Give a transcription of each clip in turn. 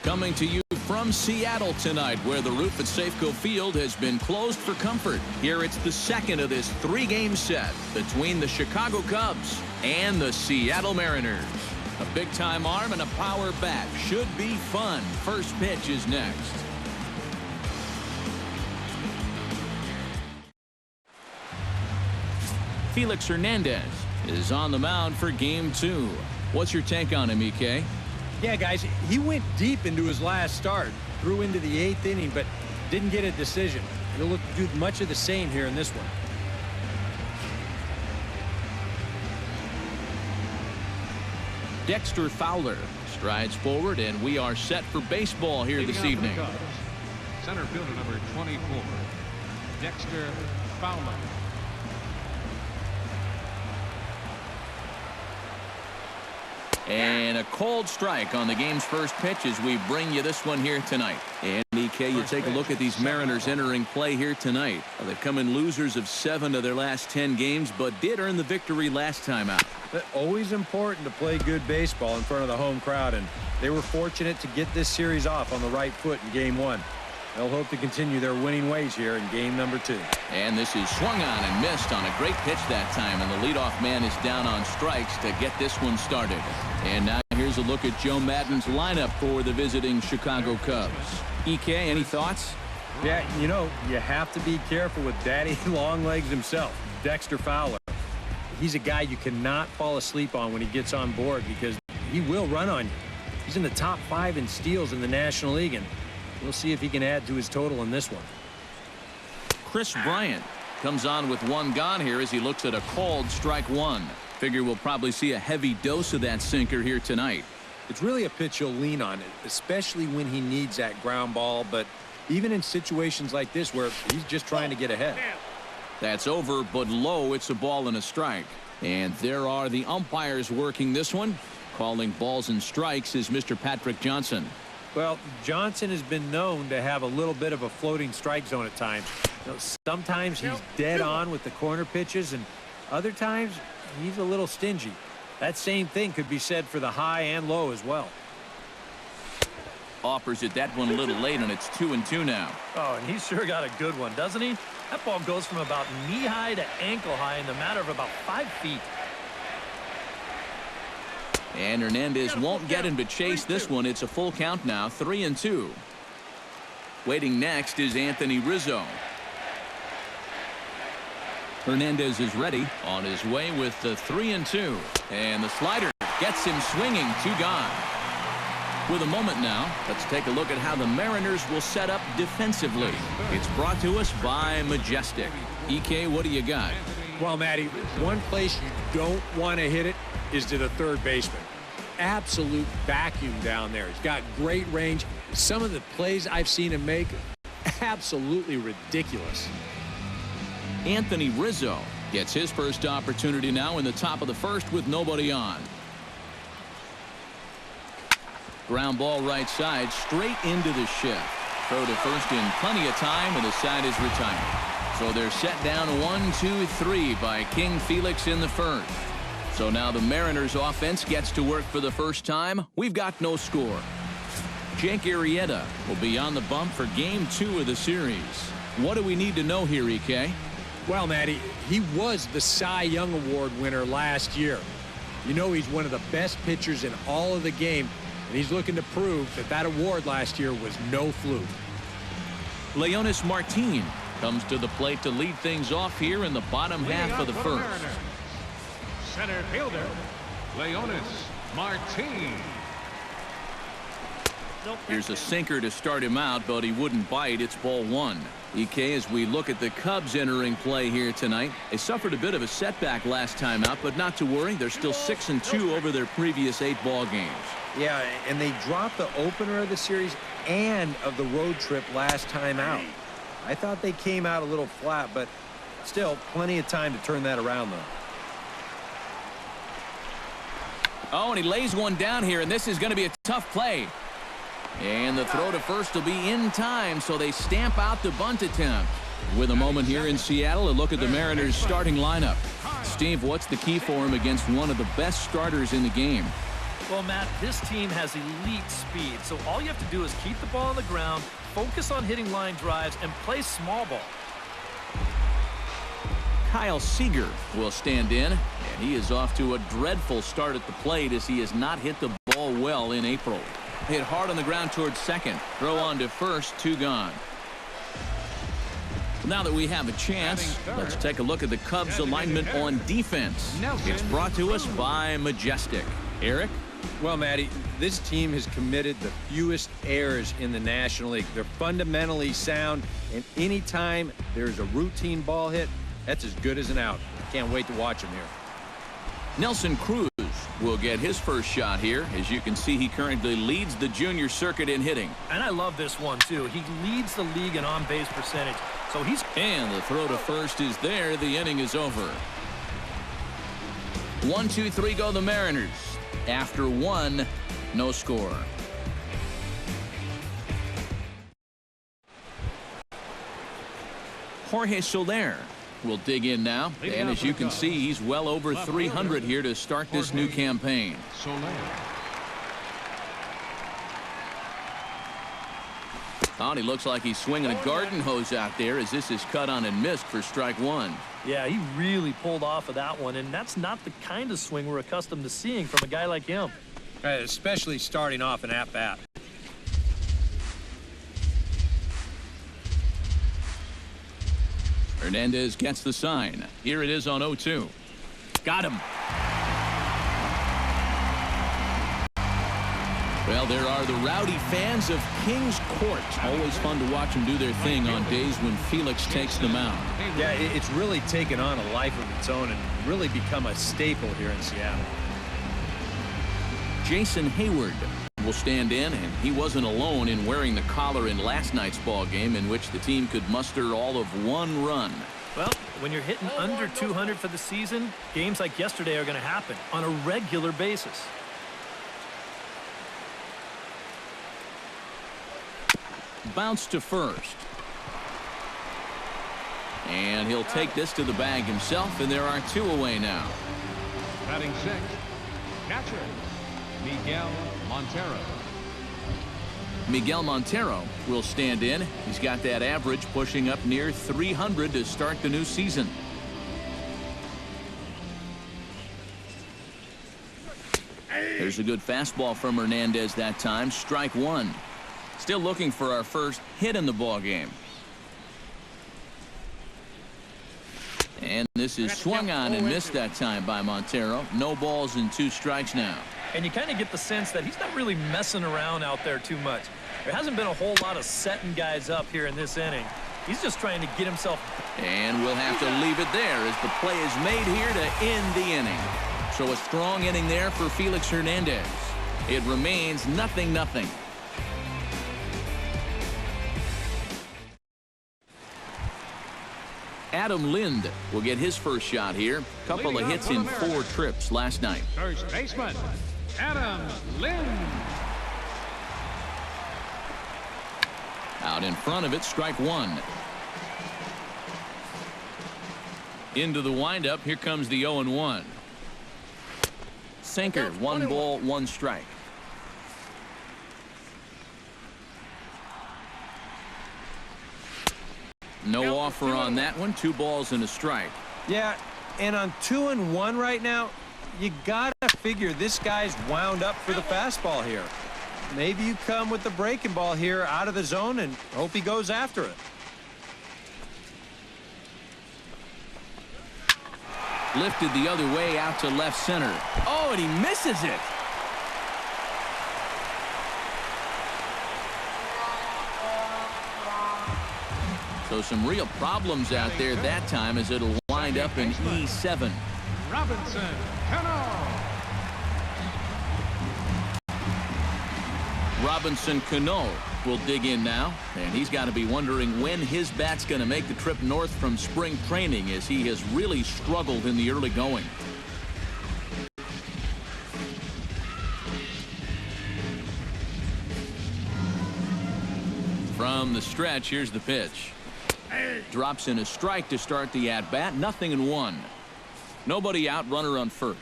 Coming to you from Seattle tonight, where the roof at Safeco Field has been closed for comfort. Here it's the second of this three-game set between the Chicago Cubs and the Seattle Mariners. A big-time arm and a power bat. Should be fun. First pitch is next. Felix Hernandez is on the mound for game 2. What's your take on him, EK? Yeah, guys, he went deep into his last start, threw into the 8th inning, but didn't get a decision. He'll look to do much of the same here in this one. Dexter Fowler strides forward, and we are set for baseball here this evening. Center fielder number 24, Dexter Fowler. And a cold strike on the game's first pitch as we bring you this one here tonight. And EK, you take a look at these Mariners entering play here tonight. Well, they've come in losers of 7 of their last 10 games, but did earn the victory last time out. But always important to play good baseball in front of the home crowd, and they were fortunate to get this series off on the right foot in game 1. They'll hope to continue their winning ways here in game number 2. And this is swung on and missed on a great pitch that time, and the leadoff man is down on strikes to get this one started. And now here's a look at Joe Maddon's lineup for the visiting Chicago Cubs. EK, any thoughts? Yeah, you know, you have to be careful with Daddy Long Legs himself, Dexter Fowler. He's a guy you cannot fall asleep on when he gets on board because he will run on you. He's in the top 5 in steals in the National League, and we'll see if he can add to his total in this one. Chris Bryant comes on with 1 gone here as he looks at a called strike 1. Figure we'll probably see a heavy dose of that sinker here tonight. It's really a pitch you'll lean on, especially when he needs that ground ball, but even in situations like this where he's just trying to get ahead. That's over, but low. It's a ball and a strike. And there are the umpires working this one. Calling balls and strikes is Mr. Patrick Johnson. Well, Johnson has been known to have a little bit of a floating strike zone at times. You know, sometimes he's dead on with the corner pitches, and other times he's a little stingy. That same thing could be said for the high and low as well. Offers it that one a little late, and it's 2-2 now. Oh, and he's sure got a good one, doesn't he? That ball goes from about knee-high to ankle-high in the matter of about 5 feet. And Hernandez won't get him to chase this one. It's a full count now, 3-2. Waiting next is Anthony Rizzo. Hernandez is ready, on his way with the 3-2. And the slider gets him swinging, 2 gone. With a moment now, let's take a look at how the Mariners will set up defensively. It's brought to us by Majestic. EK, what do you got? Well, Matty, one place you don't want to hit it is to the third baseman. Absolute vacuum down there. He's got great range. Some of the plays I've seen him make, absolutely ridiculous. Anthony Rizzo gets his first opportunity now in the top of the first with nobody on. Ground ball right side, straight into the shift. Throw to first in plenty of time, and the side is retired. So they're set down 1-2-3 by King Felix in the first. So now the Mariners offense gets to work for the first time. We've got no score. Jake Arrieta will be on the bump for game 2 of the series. What do we need to know here, EK? Well, Matty, he was the Cy Young Award winner last year. You know he's one of the best pitchers in all of the game, and he's looking to prove that that award last year was no fluke. Leonis Martin comes to the plate to lead things off here in the bottom half of the first. Center fielder, Leonis Martin. Here's a sinker to start him out, but he wouldn't bite. It's ball 1. EK, as we look at the Cubs entering play here tonight, they suffered a bit of a setback last time out, but not to worry. They're still 6-2 over their previous 8 ball games. Yeah, and they dropped the opener of the series and of the road trip last time out. I thought they came out a little flat, but still plenty of time to turn that around, though. Oh, and he lays one down here, and this is going to be a tough play. And the throw to first will be in time, so they stamp out the bunt attempt. With a moment here in Seattle, a look at the Mariners' starting lineup. Steve, what's the key for him against one of the best starters in the game? Well, Matt, this team has elite speed, so all you have to do is keep the ball on the ground, focus on hitting line drives, and play small ball. Kyle Seager will stand in, and he is off to a dreadful start at the plate as he has not hit the ball well in April. Hit hard on the ground towards second. Throw on to first, 2 gone. Now that we have a chance, let's take a look at the Cubs alignment on defense. It's brought to us by Majestic. Eric? Well, Matty, this team has committed the fewest errors in the National League. They're fundamentally sound, and anytime there's a routine ball hit, that's as good as an out. Can't wait to watch him here. Nelson Cruz will get his first shot here. As you can see, he currently leads the junior circuit in hitting. And I love this one, too. He leads the league in on-base percentage. So he's... And the throw to first is there. The inning is over. 1-2-3 go the Mariners. After 1, no score. Jorge Soler will dig in now. And as you can see, he's well over 300 here to start this new campaign. Oh, and he looks like he's swinging a garden hose out there as this is cut on and missed for strike 1. Yeah, he really pulled off of that one, and that's not the kind of swing we're accustomed to seeing from a guy like him. Especially starting off an at-bat. Hernandez gets the sign. Here it is on 0-2. Got him. Well, there are the rowdy fans of Kings Court. Always fun to watch them do their thing on days when Felix takes them out. Yeah, it's really taken on a life of its own and really become a staple here in Seattle. Jason Hayward will stand in, and he wasn't alone in wearing the collar in last night's ball game in which the team could muster all of 1 run. Well, when you're hitting under 200 for the season, games like yesterday are going to happen on a regular basis. Bounce to first. And he'll take this to the bag himself, and there are 2 away now. Batting 6th, catcher Miguel Montero. Miguel Montero will stand in. He's got that average pushing up near 300 to start the new season. There's a good fastball from Hernandez that time. Strike 1. Still looking for our first hit in the ball game. And this is swung on and missed that time by Montero. No balls and 2 strikes now. And you kind of get the sense that he's not really messing around out there too much. There hasn't been a whole lot of setting guys up here in this inning. He's just trying to get himself. And we'll have to leave it there as the play is made here to end the inning. So a strong inning there for Felix Hernandez. It remains 0-0. Adam Lind will get his first shot here. Couple of hits in 4 trips last night. First baseman, Adam Lind. Out in front of it, strike 1. Into the windup, here comes the 0-1. Sinker, 1 ball, 1 strike. No offer on that one. 2 balls and a strike. Yeah, and on 2-1 right now, you gotta figure this guy's wound up for the fastball here. Maybe you come with the breaking ball here out of the zone and hope he goes after it. Lifted the other way out to left center. Oh, and he misses it. So some real problems out there that time as it'll wind up in E7. Robinson Cano. Robinson Cano will dig in now, and he's got to be wondering when his bat's going to make the trip north from spring training as he has really struggled in the early going. From the stretch, here's the pitch. Drops in a strike to start the at-bat. 0-1. Nobody out, runner on first.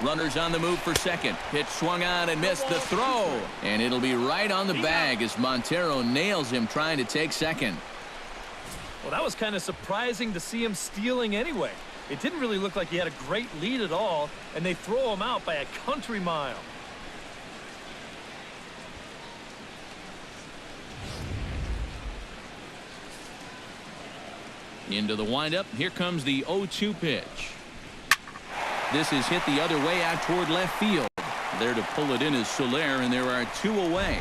Runners on the move for second. Pitch swung on and missed the throw. And it'll be right on the bag as Montero nails him trying to take second. Well, that was kind of surprising to see him stealing anyway. It didn't really look like he had a great lead at all, and they throw him out by a country mile. Into the windup. Here comes the 0-2 pitch. This is hit the other way out toward left field. There to pull it in is Soler, and there are 2 away.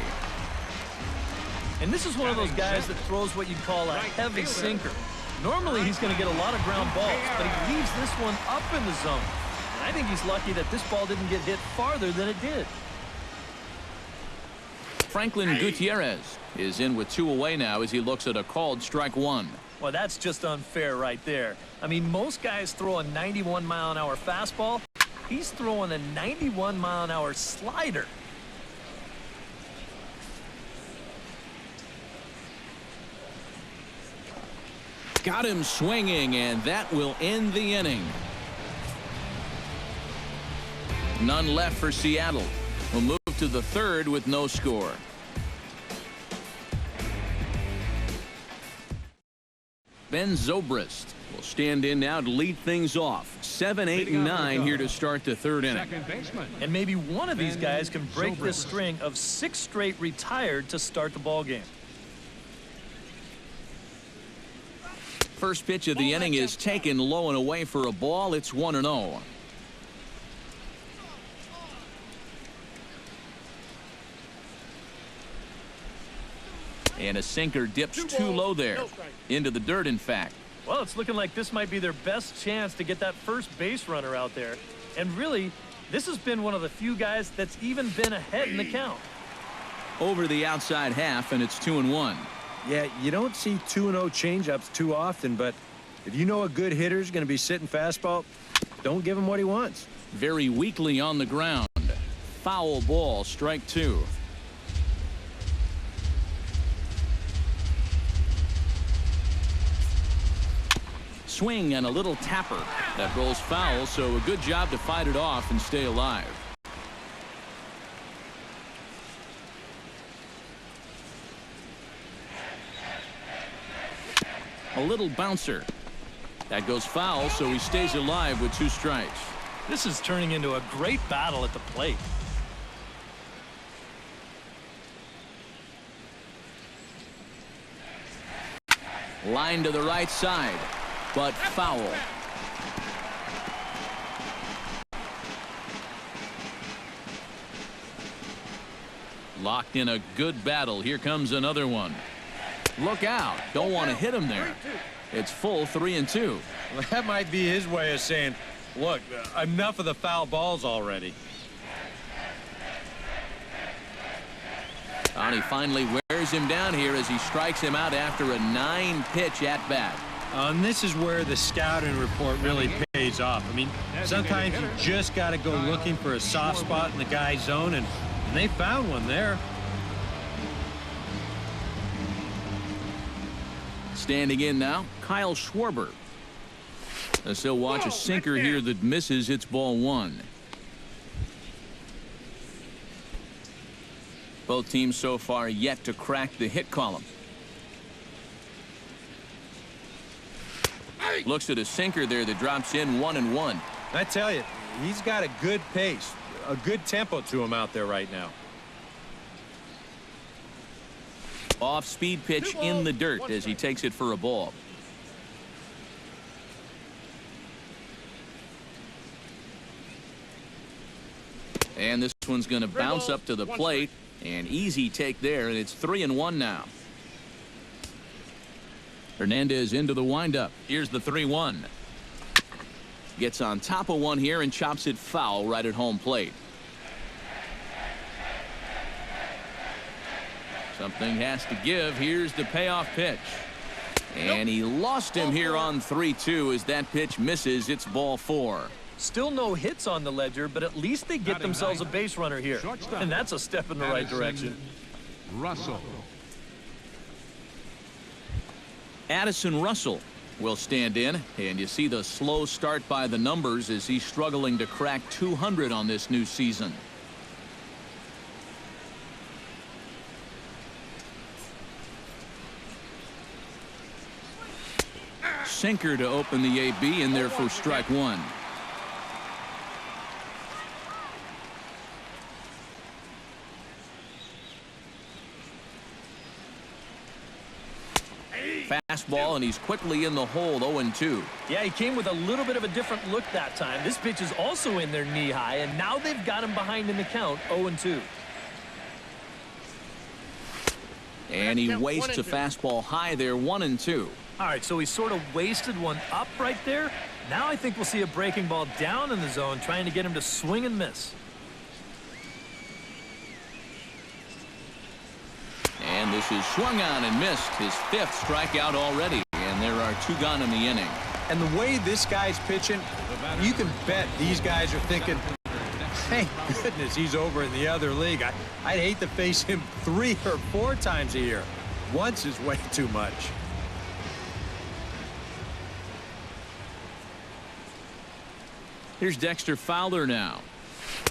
And this is one of those guys that throws what you'd call a heavy sinker. Normally he's going to get a lot of ground balls, but he leaves this one up in the zone. And I think he's lucky that this ball didn't get hit farther than it did. Franklin Gutierrez is in with 2 away now as he looks at a called strike 1. Well, that's just unfair right there. I mean, most guys throw a 91-mile-an-hour fastball. He's throwing a 91-mile-an-hour slider. Got him swinging, and that will end the inning. None left for Seattle. We'll move to the 3rd with no score. Ben Zobrist will stand in now to lead things off. 7, 8, and 9 here to start the 3rd inning. Second baseman. And maybe one of these guys can break this string of 6 straight retired to start the ball game. First pitch of the inning is taken low and away for a ball. It's 1-0. And a sinker dips too low there. Into the dirt, in fact. Well, it's looking like this might be their best chance to get that first base runner out there. And really, this has been one of the few guys that's even been ahead in the count. Over the outside half, and it's 2-1. Yeah, you don't see 2-0 changeups too often, but if you know a good hitter's going to be sitting fastball, don't give him what he wants. Very weakly on the ground. Foul ball, strike 2. Swing and a little tapper. That rolls foul, so a good job to fight it off and stay alive. A little bouncer. That goes foul, so he stays alive with 2 strikes. This is turning into a great battle at the plate. Line to the right side, but foul. Locked in a good battle. Here comes another one. Look out. Don't want to hit him there. It's full 3-2. Well, that might be his way of saying, look, enough of the foul balls already. And he finally wears him down here as he strikes him out after a 9-pitch at-bat. And this is where the scouting report really pays off. I mean, sometimes you just got to go looking for a soft spot in the guy's zone, and they found one there. Standing in now, Kyle Schwarber. As he'll watch a sinker here that misses. It's ball 1. Both teams so far yet to crack the hit column. Looks at a sinker there that drops in 1-1. I tell you, he's got a good pace, a good tempo to him out there right now. Off-speed pitch in the dirt as he takes it for a ball. And this one's going to bounce up to the plate. An easy take there, and it's 3-1 now. Hernandez into the windup. Here's the 3-1. Gets on top of one here and chops it foul right at home plate. Something has to give. Here's the payoff pitch. And he lost him here on 3-2 as that pitch misses. It's ball 4. Still no hits on the ledger, but at least they get themselves a base runner here. And that's a step in the right direction. Russell. Addison Russell will stand in, and you see the slow start by the numbers as he's struggling to crack 200 on this new season. Sinker to open the AB in there for strike one. Fastball, and he's quickly in the hole. 0-2. Yeah, he came with a little bit of a different look that time. This pitch is also in there knee high, and now they've got him behind in the count. 0-2. And he wastes a fastball high there. 1-2. All right, so he sort of wasted one up right there. Now I think we'll see a breaking ball down in the zone, trying to get him to swing and miss. And this is swung on and missed. His 5th strikeout already. And there are 2 gone in the inning. And the way this guy's pitching, you can bet these guys are thinking, thank goodness he's over in the other league. I'd hate to face him 3 or 4 times a year. Once is way too much. Here's Dexter Fowler now,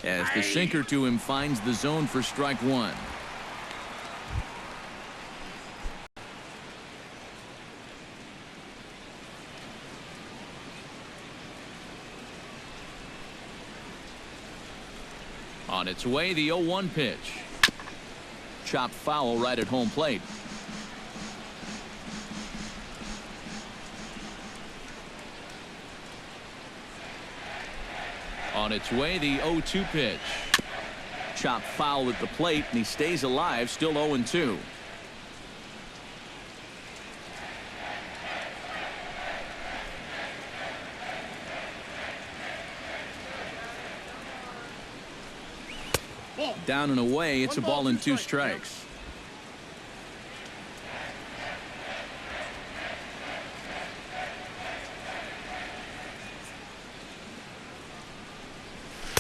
as the sinker to him finds the zone for strike one. On its way, the 0-1 pitch. Chopped foul right at home plate. On its way, the 0-2 pitch. Chopped foul at the plate, and he stays alive, still 0-2. Down and away, it's a ball and 2 strikes.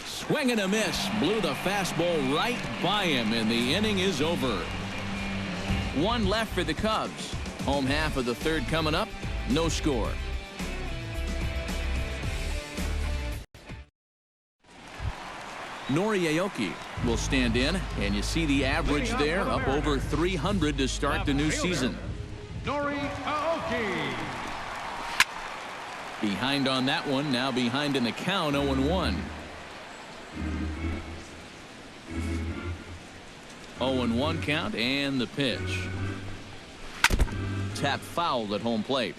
Swing and a miss. Blew the fastball right by him, and the inning is over. 1 left for the Cubs. Home half of the 3rd coming up. No score. Nori Aoki will stand in, and you see the average there, up over 300 to start the new season. Nori Aoki. Behind on that one, now behind in the count, 0-1. 0-1 count, and the pitch. Tap fouled at home plate.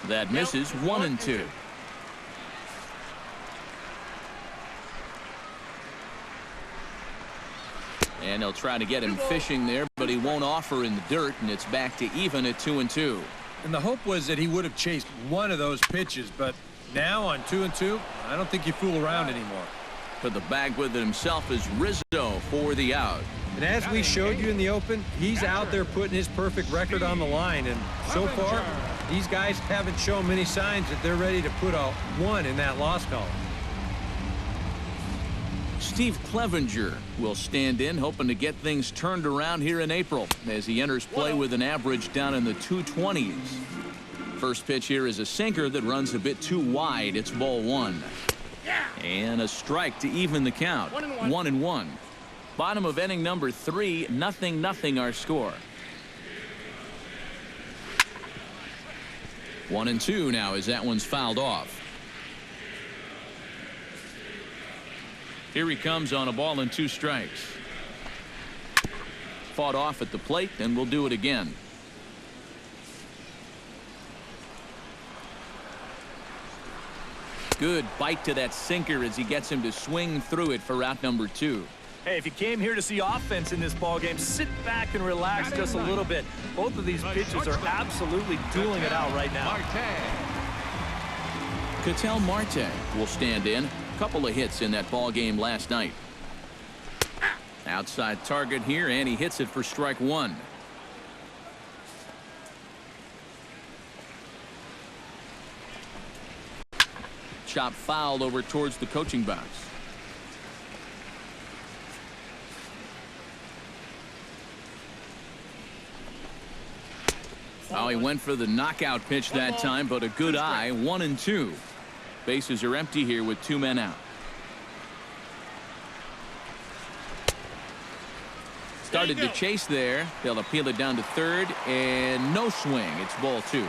That misses. 1-2. And they'll try to get him fishing there, but he won't offer in the dirt, and it's back to even at 2-2. And the hope was that he would have chased one of those pitches, but now on 2-2, I don't think you fool around anymore. Put the bag with it himself is Rizzo for the out. And as we showed you in the open, he's out there putting his perfect record on the line, and so far these guys haven't shown many signs that they're ready to put a 1 in that loss column. Steve Clevenger will stand in, hoping to get things turned around here in April as he enters play with an average down in the 220s. First pitch here is a sinker that runs a bit too wide. It's ball 1. And a strike to even the count. 1-1. Bottom of inning number 3, 0-0 our score. 1-2 now as that one's fouled off. Here he comes on a ball and 2 strikes. Fought off at the plate, and we'll do it again. Good bite to that sinker as he gets him to swing through it for out number 2. Hey, if you came here to see offense in this ballgame, sit back and relax just a little bit. Both of these pitchers are absolutely dueling it out right now. Ketel Marte will stand in. A couple of hits in that ball game last night. Outside target here, and he hits it for strike 1. Chop fouled over towards the coaching box. Oh, he went for the knockout pitch that time, but a good eye. 1-2. Bases are empty here with 2 men out. Started to chase there. They'll appeal it down to third, and no swing. It's ball 2.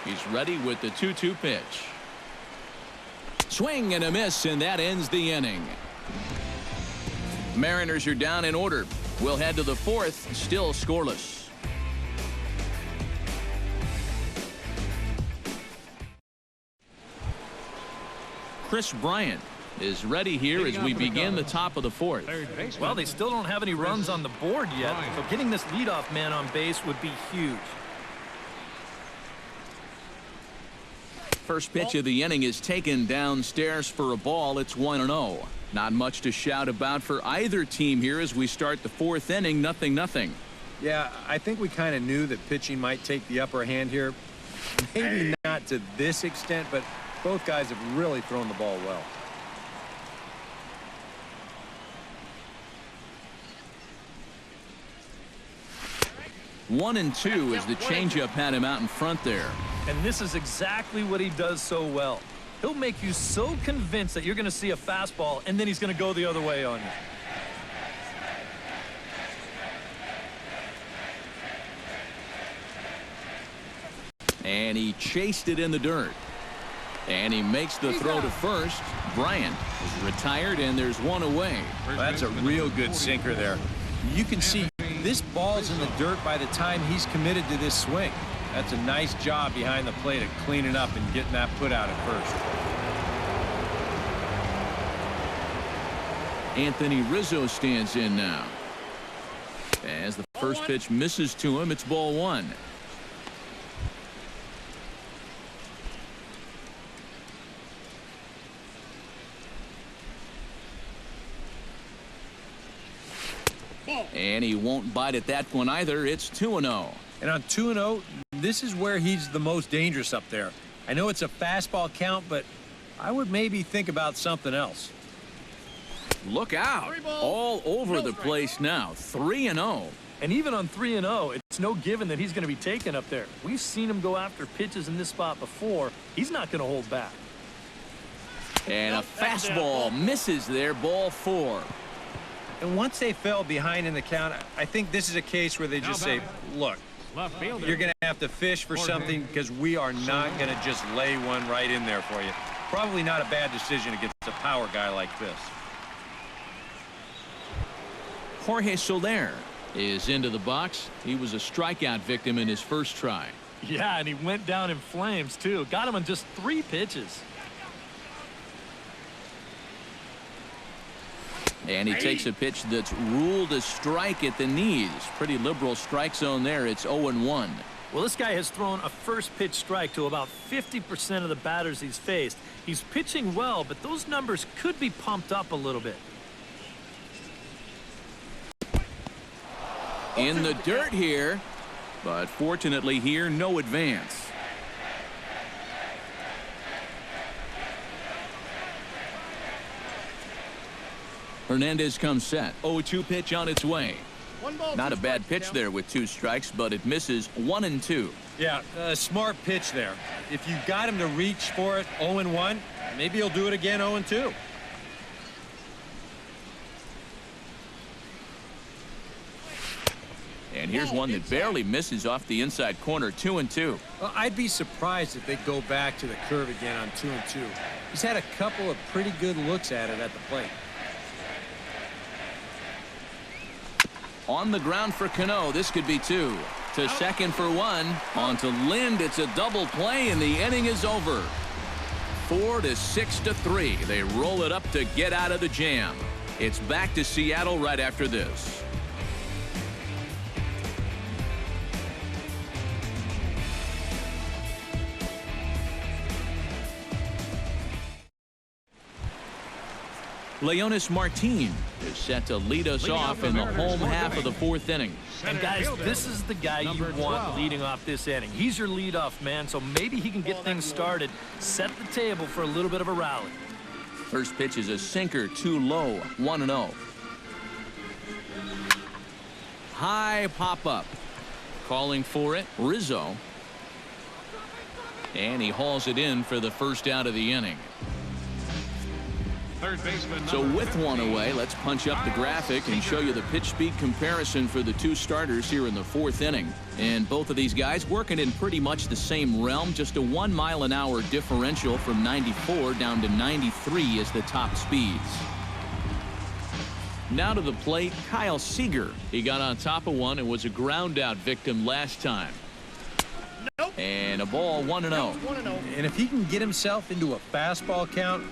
He's ready with the 2-2 pitch. Swing and a miss, and that ends the inning. Mariners are down in order. We'll head to the 4th, still scoreless. Chris Bryant is ready here as we begin the top of the 4th. Well, they still don't have any runs on the board yet, so getting this leadoff man on base would be huge. First pitch of the inning is taken downstairs for a ball. It's 1-0. Not much to shout about for either team here as we start the 4th inning. 0-0. Yeah, I think we kind of knew that pitching might take the upper hand here. Maybe not to this extent, but both guys have really thrown the ball well. One and two as the changeup had him out in front there. And this is exactly what he does so well. He'll make you so convinced that you're going to see a fastball, and then he's going to go the other way on you. And he chased it in the dirt. And he makes the throw to first. Bryant is retired, and there's one away. Well, that's a real good sinker there. You can see this ball's in the dirt by the time he's committed to this swing. That's a nice job behind the plate of cleaning up and getting that put out at first. Anthony Rizzo stands in now. As the first pitch misses to him, it's ball 1. And he won't bite at that one either. It's 2-0. And on 2-0, this is where he's the most dangerous up there. I know it's a fastball count, but I would maybe think about something else. Look out. All over the place now. 3-0. And even on 3-0, it's no given that he's going to be taken up there. We've seen him go after pitches in this spot before. He's not going to hold back. And a fastball misses there. Ball 4. And once they fell behind in the count, I think this is a case where they just say, look, you're going to have to fish for something because we are not going to just lay one right in there for you. Probably not a bad decision against a power guy like this. Jorge Soler is into the box. He was a strikeout victim in his first try. Yeah, and he went down in flames, too. Got him on just 3 pitches. And he takes a pitch that's ruled a strike at the knees. Pretty liberal strike zone there. It's 0-1. Well, this guy has thrown a first pitch strike to about 50% of the batters he's faced. He's pitching well, but those numbers could be pumped up a little bit. In the dirt here, but fortunately here, no advance. Hernandez comes set. 0-2 pitch on its way. Not a bad pitch there with 2 strikes, but it misses. 1-2. Yeah, a smart pitch there. If you got him to reach for it 0-1, maybe he'll do it again 0-2. And here's one that barely misses off the inside corner. 2-2. Well, I'd be surprised if they go back to the curve again on 2-2. He's had a couple of pretty good looks at it at the plate. On the ground for Cano. This could be 2. To second for 1. On to Lind. It's a double play, and the inning is over. 4-6-3. They roll it up to get out of the jam. It's back to Seattle right after this. Leonis Martin is set to lead us off in the home half of the 4th inning. And guys, this is the guy you want leading off this inning. He's your leadoff man, so maybe he can get things started, set the table for a little bit of a rally. First pitch is a sinker, too low. 1-0. High pop up. calling for it, Rizzo. And he hauls it in for the first out of the inning. Third baseman. So with one away, let's punch up the graphic and show you the pitch speed comparison for the two starters here in the fourth inning. And both of these guys working in pretty much the same realm. Just a 1 mile-an-hour differential from 94 down to 93 is the top speeds. Now to the plate, Kyle Seager. He got on top of one and was a ground out victim last time. And a ball 1-0. And if he can get himself into a fastball count,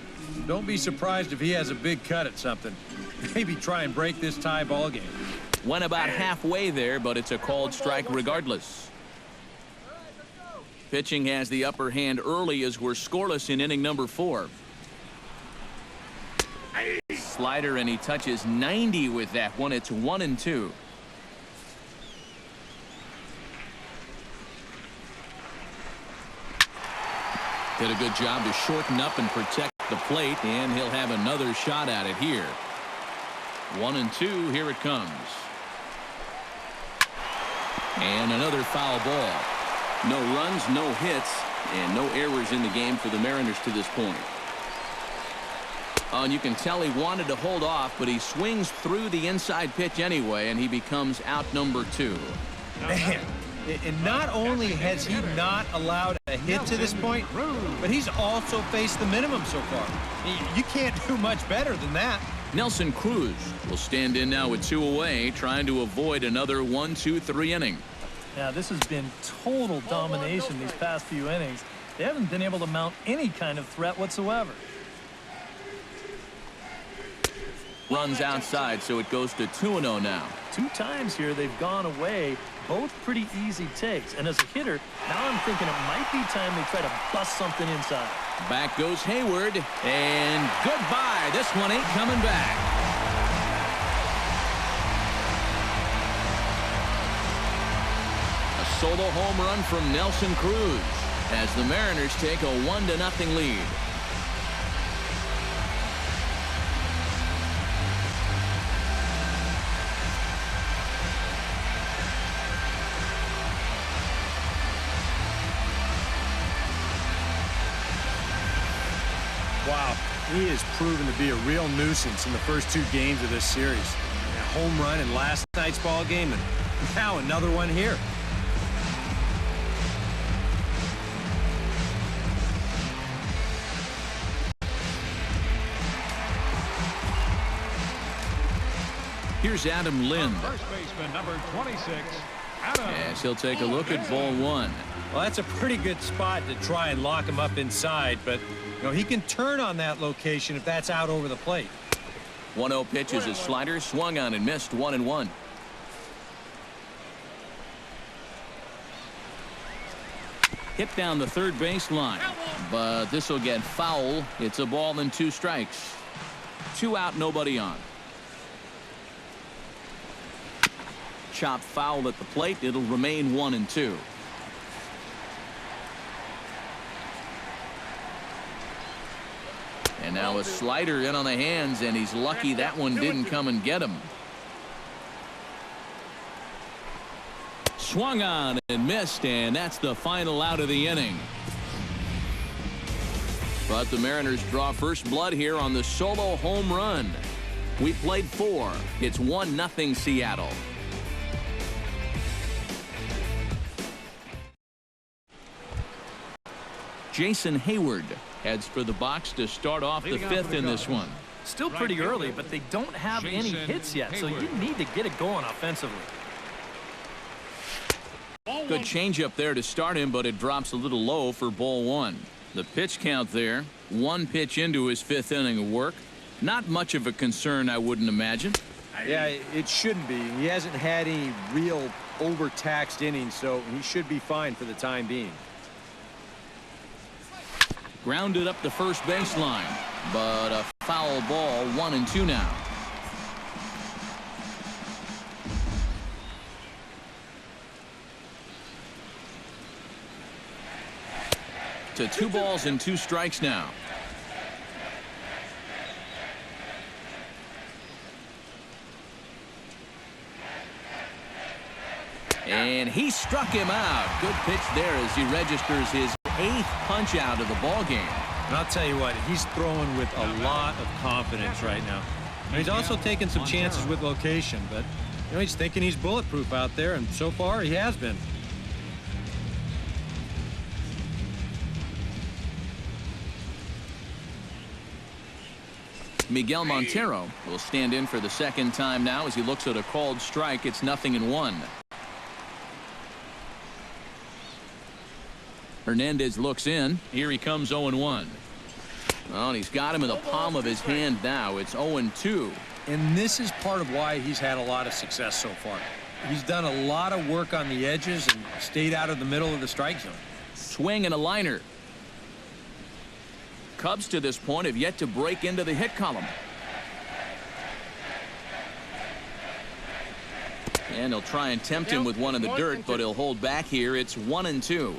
don't be surprised if he has a big cut at something. Maybe try and break this tie ball game. Went about halfway there, but it's a called strike regardless. Pitching has the upper hand early as we're scoreless in inning number 4. Slider, and he touches 90 with that one. It's 1-2. Did a good job to shorten up and protect the plate, and he'll have another shot at it here. 1-2. Here it comes. And another foul ball. No runs, no hits, and no errors in the game for the Mariners to this point. And you can tell he wanted to hold off, but he swings through the inside pitch anyway, and he becomes out number 2. Man, and not only has he not allowed a hit to this point, but he's also faced the minimum so far. You can't do much better than that. Nelson Cruz will stand in now with 2 away, trying to avoid another 1-2-3 inning. Yeah, this has been total domination these past few innings. They haven't been able to mount any kind of threat whatsoever. Runs outside, so it goes to 2-0 now. 2 times here they've gone away, both pretty easy takes. And as a hitter, now I'm thinking it might be time they try to bust something inside. Back goes Hayward, and goodbye. This one ain't coming back. A solo home run from Nelson Cruz as the Mariners take a 1-0 lead. Wow, he has proven to be a real nuisance in the first 2 games of this series. A home run in last night's ball game, and now another one here. Here's Adam Lind. First baseman, number 26, Adam. As he'll take a look at ball 1. Well, that's a pretty good spot to try and lock him up inside, but he can turn on that location if that's out over the plate. 1-0 pitch is his slider, swung on and missed. 1-1. Hit down the third base line, but this will get foul. It's a ball and 2 strikes. 2 out, nobody on. Chop foul at the plate. It'll remain 1-2. And now a slider in on the hands, and he's lucky that one didn't come and get him. Swung on and missed, and that's the final out of the inning. But the Mariners draw first blood here on the solo home run. We played 4. It's 1-0 Seattle. Jason Hayward heads for the box to start off the 5th in this one. Still pretty early, but they don't have any hits yet, so you need to get it going offensively. Good changeup there to start him, but it drops a little low for ball 1. The pitch count there, 1 pitch into his 5th inning of work. Not much of a concern, I wouldn't imagine. Yeah, it shouldn't be. He hasn't had any real overtaxed innings, so he should be fine for the time being. Grounded up the first baseline, but a foul ball. 1-2 now. To 2 balls and 2 strikes now. And he struck him out. Good pitch there as he registers his 8th punch out of the ball game. And I'll tell you what, he's throwing with a lot of confidence right now. And he's also taking some chances with location, but he's thinking he's bulletproof out there, and so far he has been. Miguel Montero will stand in for the second time now as he looks at a called strike. It's 0-1. Hernandez looks in. Here he comes 0-1. Well, and he's got him in the palm of his hand now. It's 0-2. And this is part of why he's had a lot of success so far. He's done a lot of work on the edges and stayed out of the middle of the strike zone. Swing and a liner. Cubs to this point have yet to break into the hit column. And he'll try and tempt him with one in the dirt, but he'll hold back here. It's 1-2.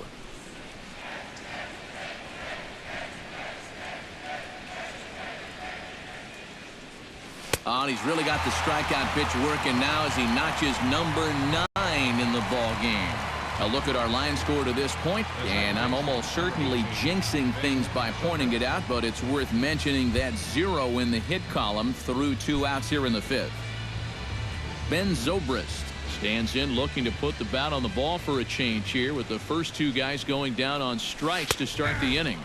Oh, and he's really got the strikeout pitch working now as he notches number 9 in the ball game. A look at our line score to this point, and I'm almost certainly jinxing things by pointing it out, but it's worth mentioning that 0 in the hit column through 2 outs here in the 5th. Ben Zobrist stands in looking to put the bat on the ball for a change here with the first 2 guys going down on strikes to start the inning.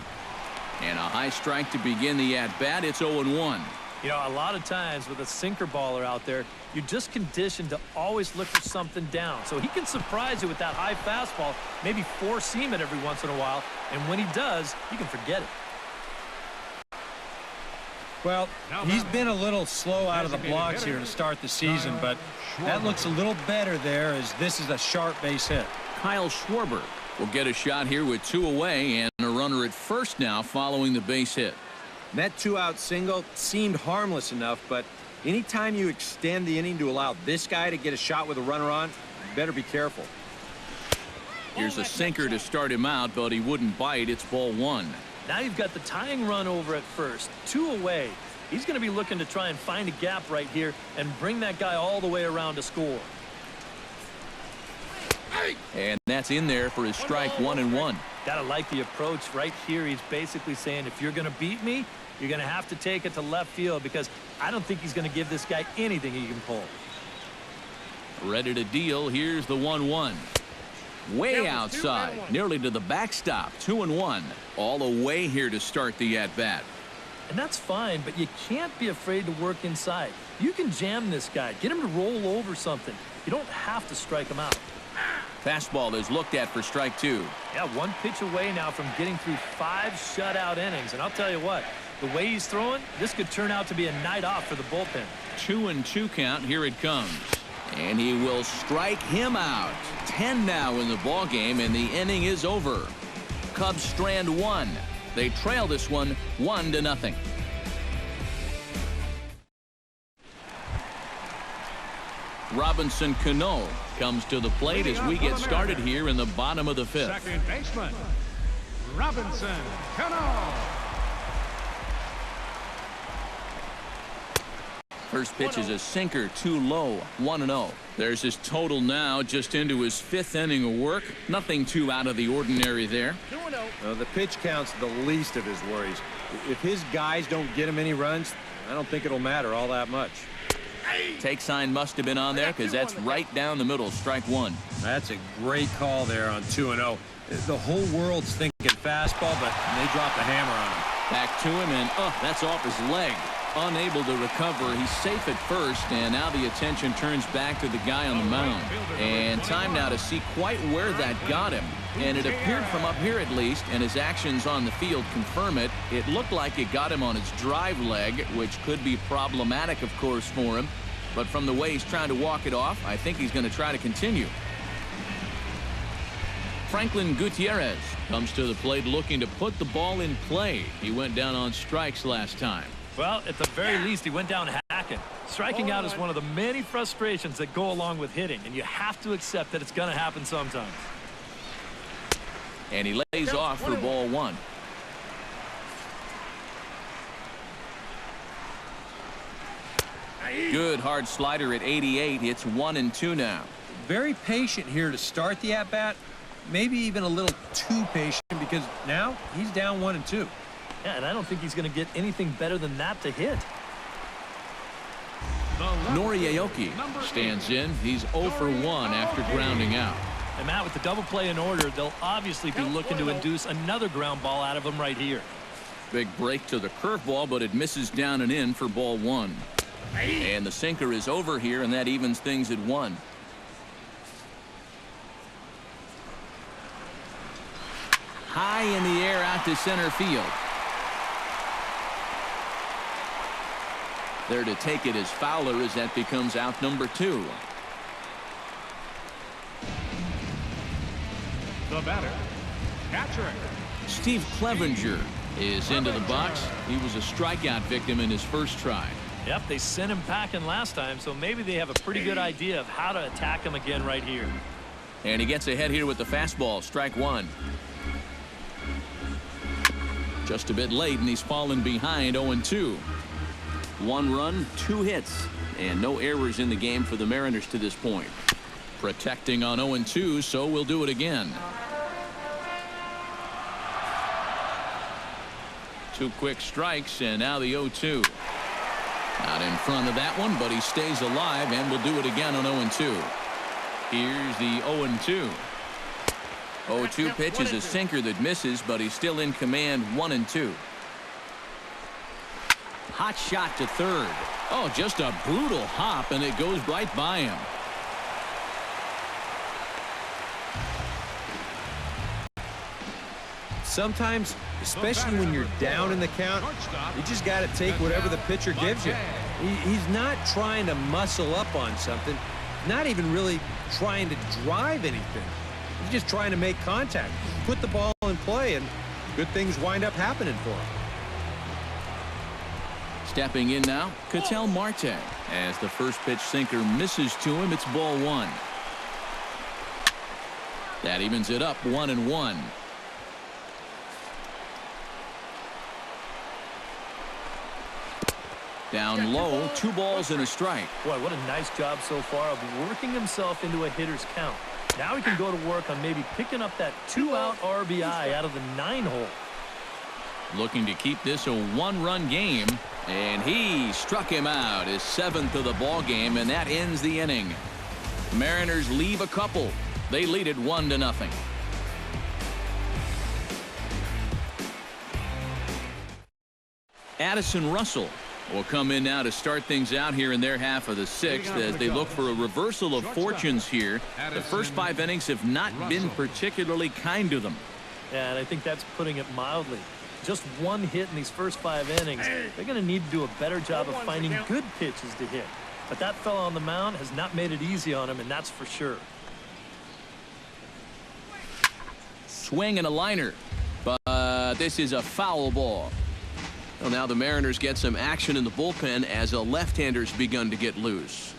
And a high strike to begin the at-bat. It's 0-1. You know, a lot of times with a sinker baller out there, you're just conditioned to always look for something down. So he can surprise you with that high fastball, maybe four-seam it every once in a while, and when he does, you can forget it. Well, he's been a little slow out of the blocks here to start the season, but that looks a little better there as this is a sharp base hit. Kyle Schwarber will get a shot here with 2 away and a runner at first now following the base hit. That 2-out single seemed harmless enough, but anytime you extend the inning to allow this guy to get a shot with a runner on, you better be careful. Here's a sinker to start him out, but he wouldn't bite. It's ball 1. Now you've got the tying run over at first, 2 away. He's going to be looking to try and find a gap right here and bring that guy all the way around to score. And that's in there for his strike 1-1. Gotta like the approach right here. He's basically saying, if you're going to beat me, you're going to have to take it to left field because I don't think he's going to give this guy anything he can pull. Ready to deal. Here's the 1-1. Way outside, nearly to the backstop. 2-1. All away here to start the at-bat. And that's fine, but you can't be afraid to work inside. You can jam this guy. Get him to roll over something. You don't have to strike him out. Fastball is looked at for strike 2. Yeah, 1 pitch away now from getting through 5 shutout innings. And I'll tell you what, the way he's throwing, this could turn out to be a night off for the bullpen. 2-2 count. Here it comes. And he will strike him out. 10 now in the ball game, and the inning is over. Cubs strand 1. They trail this one 1-0. Robinson Cano comes to the plate as we get started here in the bottom of the 5th. Second baseman, Robinson Cano. First pitch is a sinker, too low, 1-0. There's his total now, just into his 5th inning of work. Nothing too out of the ordinary there. The pitch count's the least of his worries. If his guys don't get him any runs, I don't think it'll matter all that much. Take sign must have been on there because that's right down the middle. Strike 1. That's a great call there on 2-0. The whole world's thinking fastball, but they dropped the hammer on him. Back to him, and that's off his leg. Unable to recover. He's safe at first, and now the attention turns back to the guy on the mound. And time now to see quite where that got him. And it appeared from up here at least, and his actions on the field confirm it. It looked like it got him on his drive leg, which could be problematic, of course, for him. But from the way he's trying to walk it off, I think he's going to try to continue. Franklin Gutierrez comes to the plate looking to put the ball in play. He went down on strikes last time. Well, at the very least, he went down hacking. Striking out is one of the many frustrations that go along with hitting, and you have to accept that it's going to happen sometimes. And he lays off for ball 1. Good hard slider at 88. It's 1-2 now. very patient here to start the at-bat. Maybe even a little too patient because now he's down 1-2. Yeah, and I don't think he's going to get anything better than that to hit. Noriaoki stands in. He's 0 for 1 after grounding out. And Matt, with the double play in order, they'll obviously be looking to induce another ground ball out of him right here. Big break to the curveball, but it misses down and in for ball 1. And the sinker is over here, and that evens things at 1. High in the air out to center field. There to take it is Fowler as that becomes out number 2. The batter, catcher. Steve Clevenger is into the box. He was a strikeout victim in his first try. Yep, they sent him packing last time, so maybe they have a pretty good idea of how to attack him again right here. And he gets ahead here with the fastball. Strike 1. Just a bit late, and he's fallen behind 0-2. 1 run, 2 hits, and no errors in the game for the Mariners to this point. Protecting on 0-2, so we'll do it again. 2 quick strikes, and now the 0-2. Not in front of that one, but he stays alive, and we'll do it again on 0-2. Here's the 0-2. 0-2 pitch is a sinker that misses, but he's still in command. 1-2. Hot shot to third. Oh, just a brutal hop, and it goes right by him. Sometimes, especially when you're down in the count, you just got to take whatever the pitcher gives you. He's not trying to muscle up on something, not even really trying to drive anything. He's just trying to make contact, put the ball in play, and good things wind up happening for him. Stepping in now, Ketel Marte. As the first pitch sinker misses to him, it's ball 1. That evens it up 1-1. Down low, 2 balls and a strike. Boy, what a nice job so far of working himself into a hitter's count. Now he can go to work on maybe picking up that 2-out RBI out of the 9-hole. Looking to keep this a 1-run game, and he struck him out, his 7th of the ball game, and that ends the inning. Mariners leave a couple. They lead it 1-0. Addison Russell will come in now to start things out here in their half of the 6th as they look for a reversal of fortunes here. The first 5 innings have not been particularly kind to them. Yeah, and I think that's putting it mildly. Just 1 hit in these first 5 innings. They're going to need to do a better job of finding good pitches to hit. But that fella on the mound has not made it easy on him, and that's for sure. Swing and a liner, but this is a foul ball. Well, now the Mariners get some action in the bullpen as a left-hander's begun to get loose.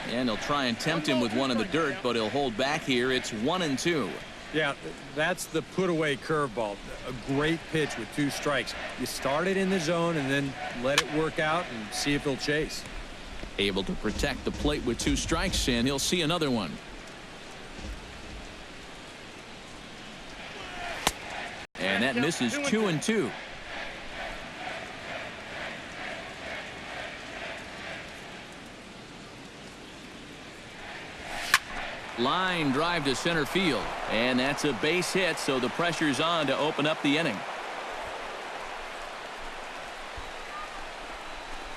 And they'll try and tempt him with one in the dirt, but he'll hold back here. It's 1-2. Yeah, that's the put-away curveball. A great pitch with 2 strikes. You start it in the zone and then let it work out and see if he'll chase. Able to protect the plate with 2 strikes, and he'll see another one. And that misses 2-2. Line drive to center field, and that's a base hit, so the pressure's on to open up the inning.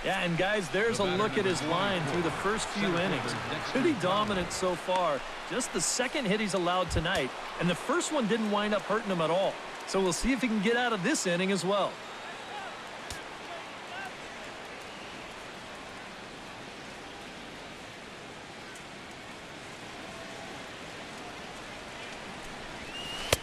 Yeah, and guys, there's a look at his line through the first few innings. Pretty dominant so far. Just the 2nd hit he's allowed tonight, and the first one didn't wind up hurting him at all. So we'll see if he can get out of this inning as well.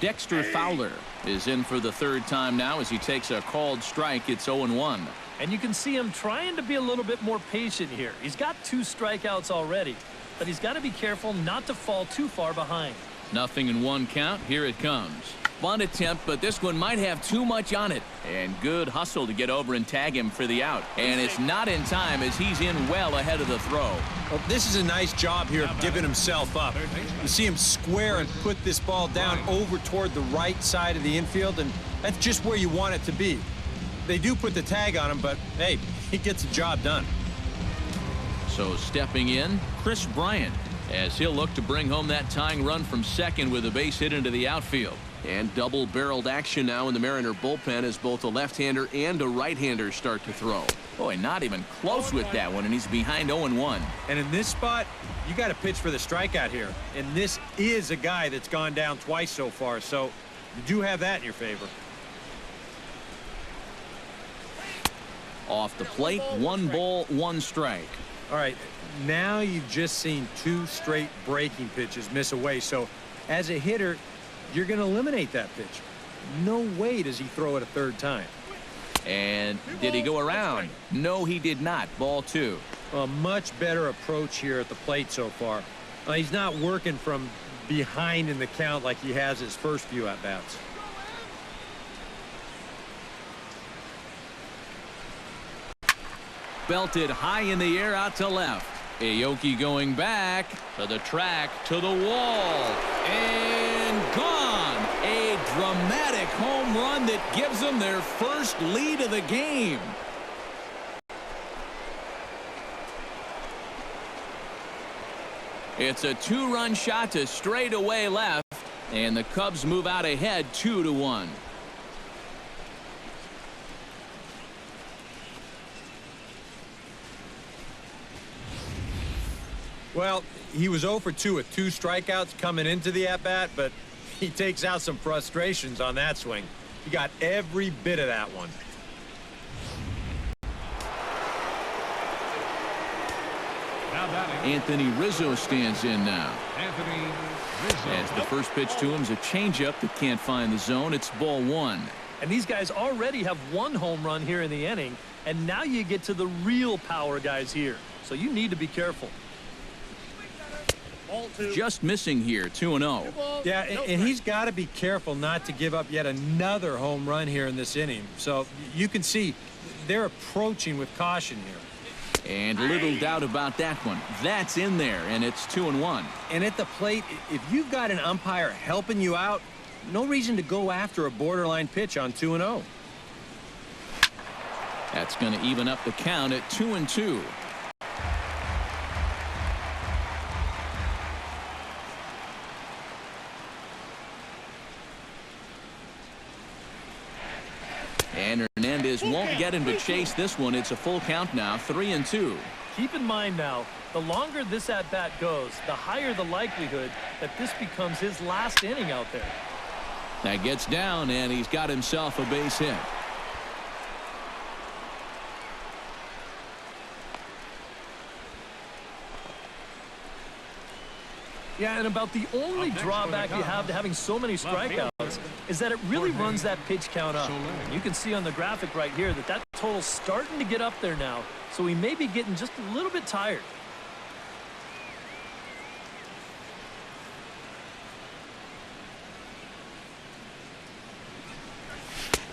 Dexter Fowler is in for the 3rd time now as he takes a called strike. It's 0-1. And you can see him trying to be a little bit more patient here. He's got 2 strikeouts already, but he's got to be careful not to fall too far behind. 0-1 count. Here it comes. bunt attempt, but this one might have too much on it. And good hustle to get over and tag him for the out. And it's not in time as he's in well ahead of the throw. Well, this is a nice job here of giving himself up. You see him square and put this ball down over toward the right side of the infield, and that's just where you want it to be. They do put the tag on him, but, hey, he gets the job done. So stepping in, Chris Bryant, as he'll look to bring home that tying run from second with a base hit into the outfield. And double-barreled action now in the Mariner bullpen as both a left-hander and a right-hander start to throw. Boy, not even close with that one, and he's behind 0-1. And in this spot, you got to pitch for the strikeout here. And this is a guy that's gone down twice so far, so you do have that in your favor. Off the plate, 1 ball, 1 strike. All right, now you've just seen 2 straight breaking pitches miss away, so as a hitter, you're going to eliminate that pitch. No way does he throw it a third time. And did he go around? No, he did not. Ball 2. A much better approach here at the plate so far. He's not working from behind in the count like he has his first few at-bats. Belted high in the air out to left. Aoki going back to the track, to the wall, and gone. A dramatic home run that gives them their first lead of the game. It's a 2-run shot to straightaway left, and the Cubs move out ahead 2-1. Well, he was 0 for 2 with 2 strikeouts coming into the at-bat, but he takes out some frustrations on that swing. He got every bit of that one. Anthony Rizzo stands in now. Anthony Rizzo. As the first pitch to him is a changeup that can't find the zone. It's ball 1. And these guys already have 1 home run here in the inning, and now you get to the real power guys here. So you need to be careful. Just missing here, 2-0. Yeah, and he's got to be careful not to give up yet another home run here in this inning. So you can see they're approaching with caution here. And little doubt about that one. That's in there, and it's 2-1. And at the plate, if you've got an umpire helping you out, no reason to go after a borderline pitch on 2-0. That's going to even up the count at 2-2. And Hernandez won't get him to chase this one. It's a full count now, 3-2. Keep in mind now, the longer this at-bat goes, the higher the likelihood that this becomes his last inning out there. That gets down, and he's got himself a base hit. Yeah, and about the only drawback you have to having so many strikeouts is that it really runs that pitch count up. You can see on the graphic right here that that total's starting to get up there now, so he may be getting just a little bit tired.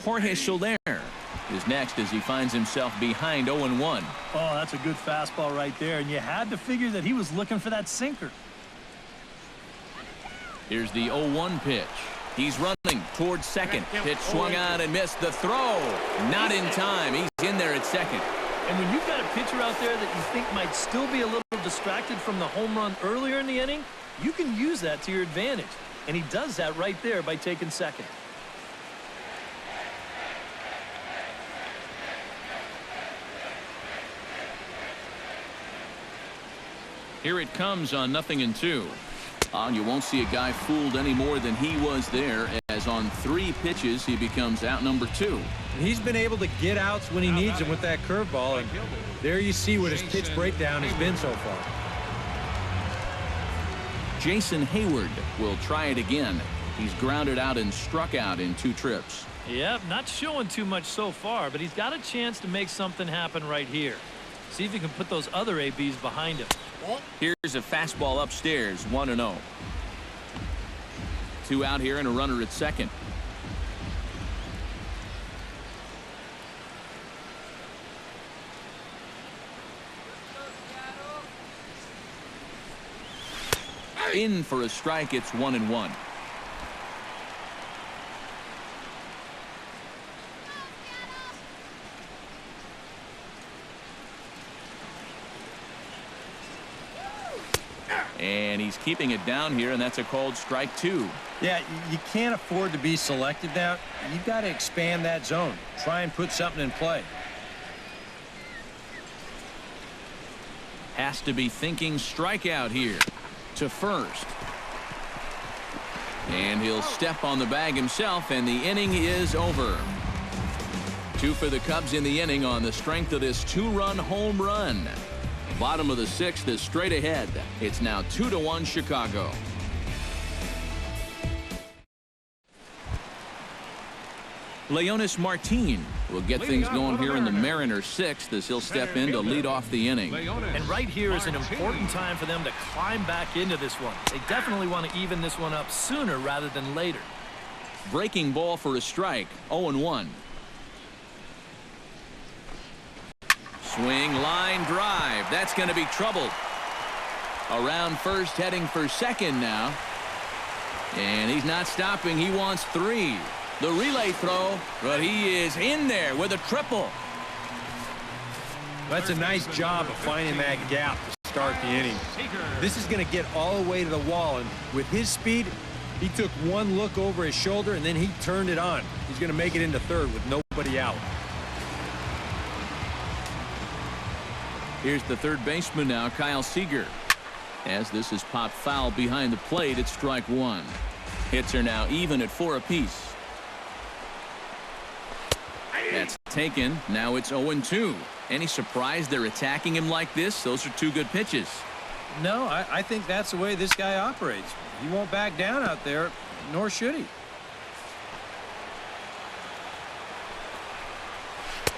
Jorge Soler is next as he finds himself behind 0-1. Oh, that's a good fastball right there, and you had to figure that he was looking for that sinker. Here's the 0-1 pitch. He's running towards second. Pitch swung on and missed. The throw not in time. He's in there at second. And when you've got a pitcher out there that you think might still be a little distracted from the home run earlier in the inning, you can use that to your advantage. And he does that right there by taking second. Here it comes on 0-2. You won't see a guy fooled any more than he was there, as on 3 pitches he becomes out number 2. He's been able to get outs when he needs them with that curveball, and there you see what his pitch breakdown has been so far. Jason Hayward will try it again. He's grounded out and struck out in 2 trips. Yep, not showing too much so far, but he's got a chance to make something happen right here. See if he can put those other ABs behind him. Here's a fastball upstairs, 1-0. 2 out here and a runner at second. In for a strike. It's 1-1. And he's keeping it down here, and that's a called strike 2. Yeah, you can't afford to be selected now. You've got to expand that zone. Try and put something in play. Has to be thinking strikeout here to first. And he'll step on the bag himself, and the inning is over. 2 for the Cubs in the inning on the strength of this 2-run home run. Bottom of the 6th is straight ahead. It's now 2-1 Chicago. Leonis Martin will get things going here in the Mariners' 6th as he'll step in to lead off the inning. And right here is an important time for them to climb back into this one. They definitely want to even this one up sooner rather than later. Breaking ball for a strike. 0-1. Swing, line, drive. That's going to be trouble. Around first, heading for second now. And he's not stopping. He wants 3. The relay throw, but he is in there with a triple. That's a nice job of finding that gap to start the inning. This is going to get all the way to the wall, and with his speed, he took one look over his shoulder, and then he turned it on. He's going to make it into third with nobody out. Here's the third baseman now, Kyle Seager. As this is popped foul behind the plate, it's strike 1. Hits are now even at 4 apiece. That's taken. Now it's 0-2. Any surprise they're attacking him like this? Those are 2 good pitches. No, I think that's the way this guy operates. He won't back down out there, nor should he.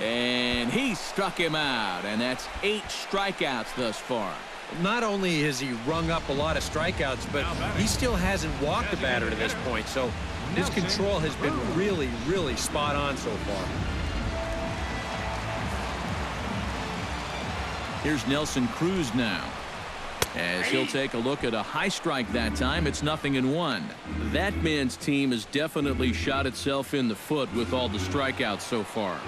And he struck him out, and that's 8 strikeouts thus far. Not only has he rung up a lot of strikeouts, but he still hasn't walked a batter to this point, so his control has been really, really spot on so far. Here's Nelson Cruz now. As he'll take a look at a high strike that time, it's 0-1. That man's team has definitely shot itself in the foot with all the strikeouts so far.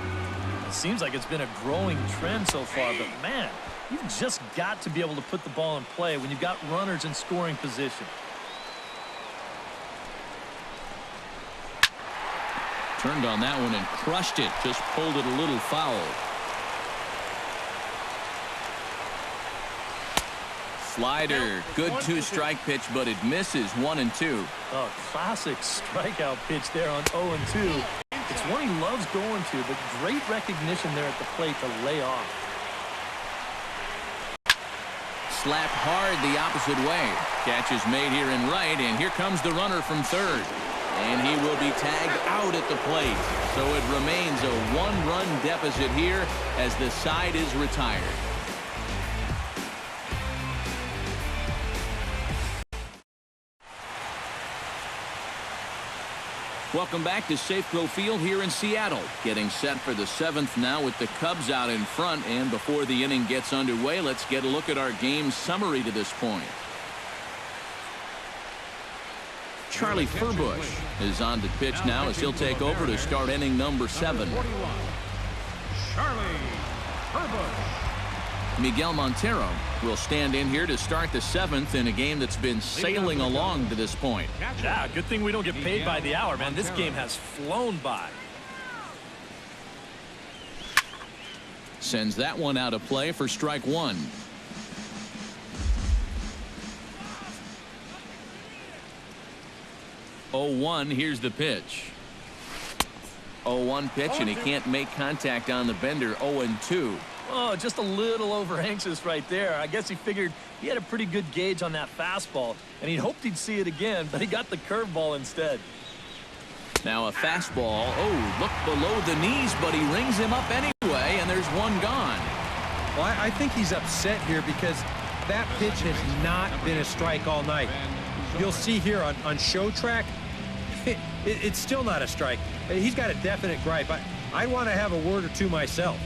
It seems like it's been a growing trend so far, but man, you've just got to be able to put the ball in play when you've got runners in scoring position. Turned on that one and crushed it. Just pulled it a little foul. Slider. Good 2-strike pitch, but it misses. 1-2. Oh, classic strikeout pitch there on 0-2. It's one he loves going to, but great recognition there at the plate to lay off. Slapped hard the opposite way. Catch is made here in right, and here comes the runner from third. And he will be tagged out at the plate. So it remains a 1-run deficit here as the side is retired. Welcome back to Safeco Field here in Seattle. Getting set for the 7th now with the Cubs out in front. And before the inning gets underway, let's get a look at our game summary to this point. Charlie Furbush is on the pitch now as he'll take over to start inning number 7. Charlie Furbush. Miguel Montero will stand in here to start the 7th in a game that's been sailing along to this point. Yeah, good thing we don't get paid by the hour, man. This game has flown by. Sends that one out of play for strike 1. Here's the pitch. 0-1 pitch, and he can't make contact on the bender. 0-2. Oh, just a little over anxious right there. I guess he figured he had a pretty good gauge on that fastball, and he hoped he'd see it again, but he got the curveball instead. Now a fastball. Oh, look below the knees, but he rings him up anyway, and there's one gone. Well, I think he's upset here because that pitch has not been a strike all night. You'll see here on show track, it's still not a strike. He's got a definite gripe. I want to have a word or two myself.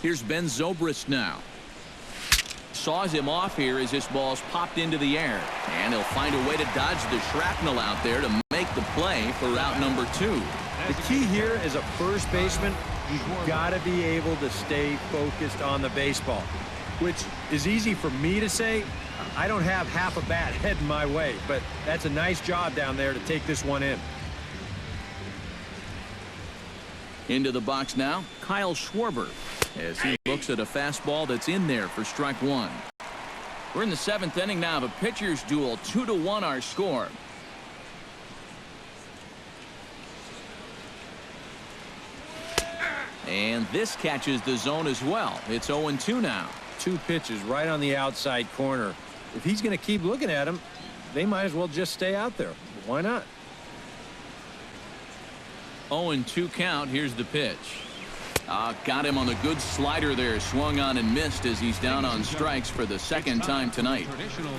Here's Ben Zobrist now. Saws him off here as this ball's popped into the air. And he'll find a way to dodge the shrapnel out there to make the play for route number 2. The key here is a first baseman. You've got to be able to stay focused on the baseball, which is easy for me to say. I don't have half a bat heading my way, but that's a nice job down there to take this one in. Into the box now, Kyle Schwarber, as he looks at a fastball that's in there for strike 1. We're in the 7th inning now of a pitcher's duel. 2-1 our score. And this catches the zone as well. It's 0-2 now. 2 pitches right on the outside corner. If he's going to keep looking at him, they might as well just stay out there. Why not? 0-2 count. Here's the pitch. Got him on the good slider there. Swung on and missed as he's down on strikes for the 2nd time tonight.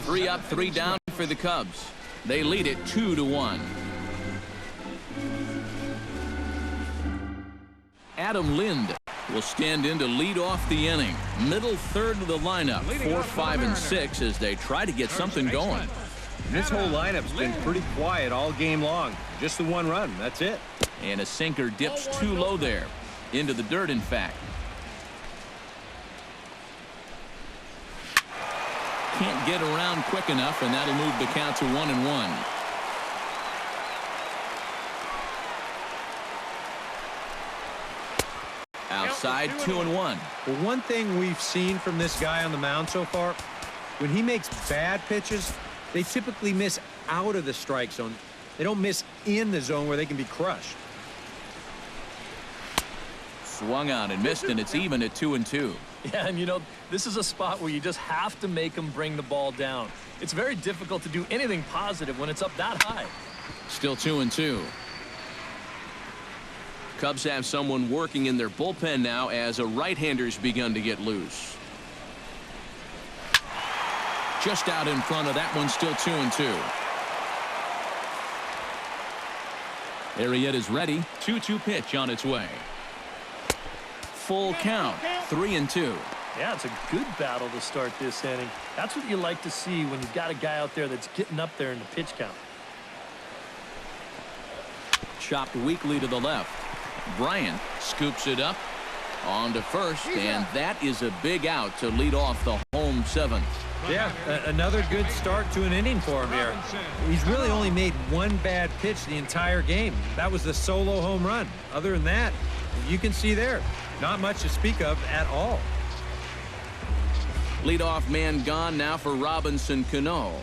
3 up, 3 down for the Cubs. They lead it 2-1. Adam Lind will stand in to lead off the inning. Middle third of the lineup. 4, 5, and 6 as they try to get something going. And this whole lineup's been pretty quiet all game long. Just the 1 run. That's it. And a sinker dips too low there. Into the dirt, in fact. Can't get around quick enough, and that'll move the count to 1-1. Outside, 2-1. But one thing we've seen from this guy on the mound so far, when he makes bad pitches, they typically miss out of the strike zone. They don't miss in the zone where they can be crushed. Swung on and missed, and it's even at 2-2. Yeah, and you know, this is a spot where you just have to make them bring the ball down. It's very difficult to do anything positive when it's up that high. Still 2-2. Cubs have someone working in their bullpen now as a right-hander's begun to get loose. Just out in front of that one, still 2-2. Arrieta's ready. 2-2 pitch on its way. Full count, 3-2. Yeah, it's a good battle to start this inning. That's what you like to see when you've got a guy out there that's getting up there in the pitch count. Chopped weakly to the left. Bryant scoops it up on to first, and that is a big out to lead off the home 7th. Yeah, another good start to an inning for him here. He's really only made 1 bad pitch the entire game. That was the solo home run. Other than that, you can see there, not much to speak of at all. Leadoff man gone now for Robinson Cano.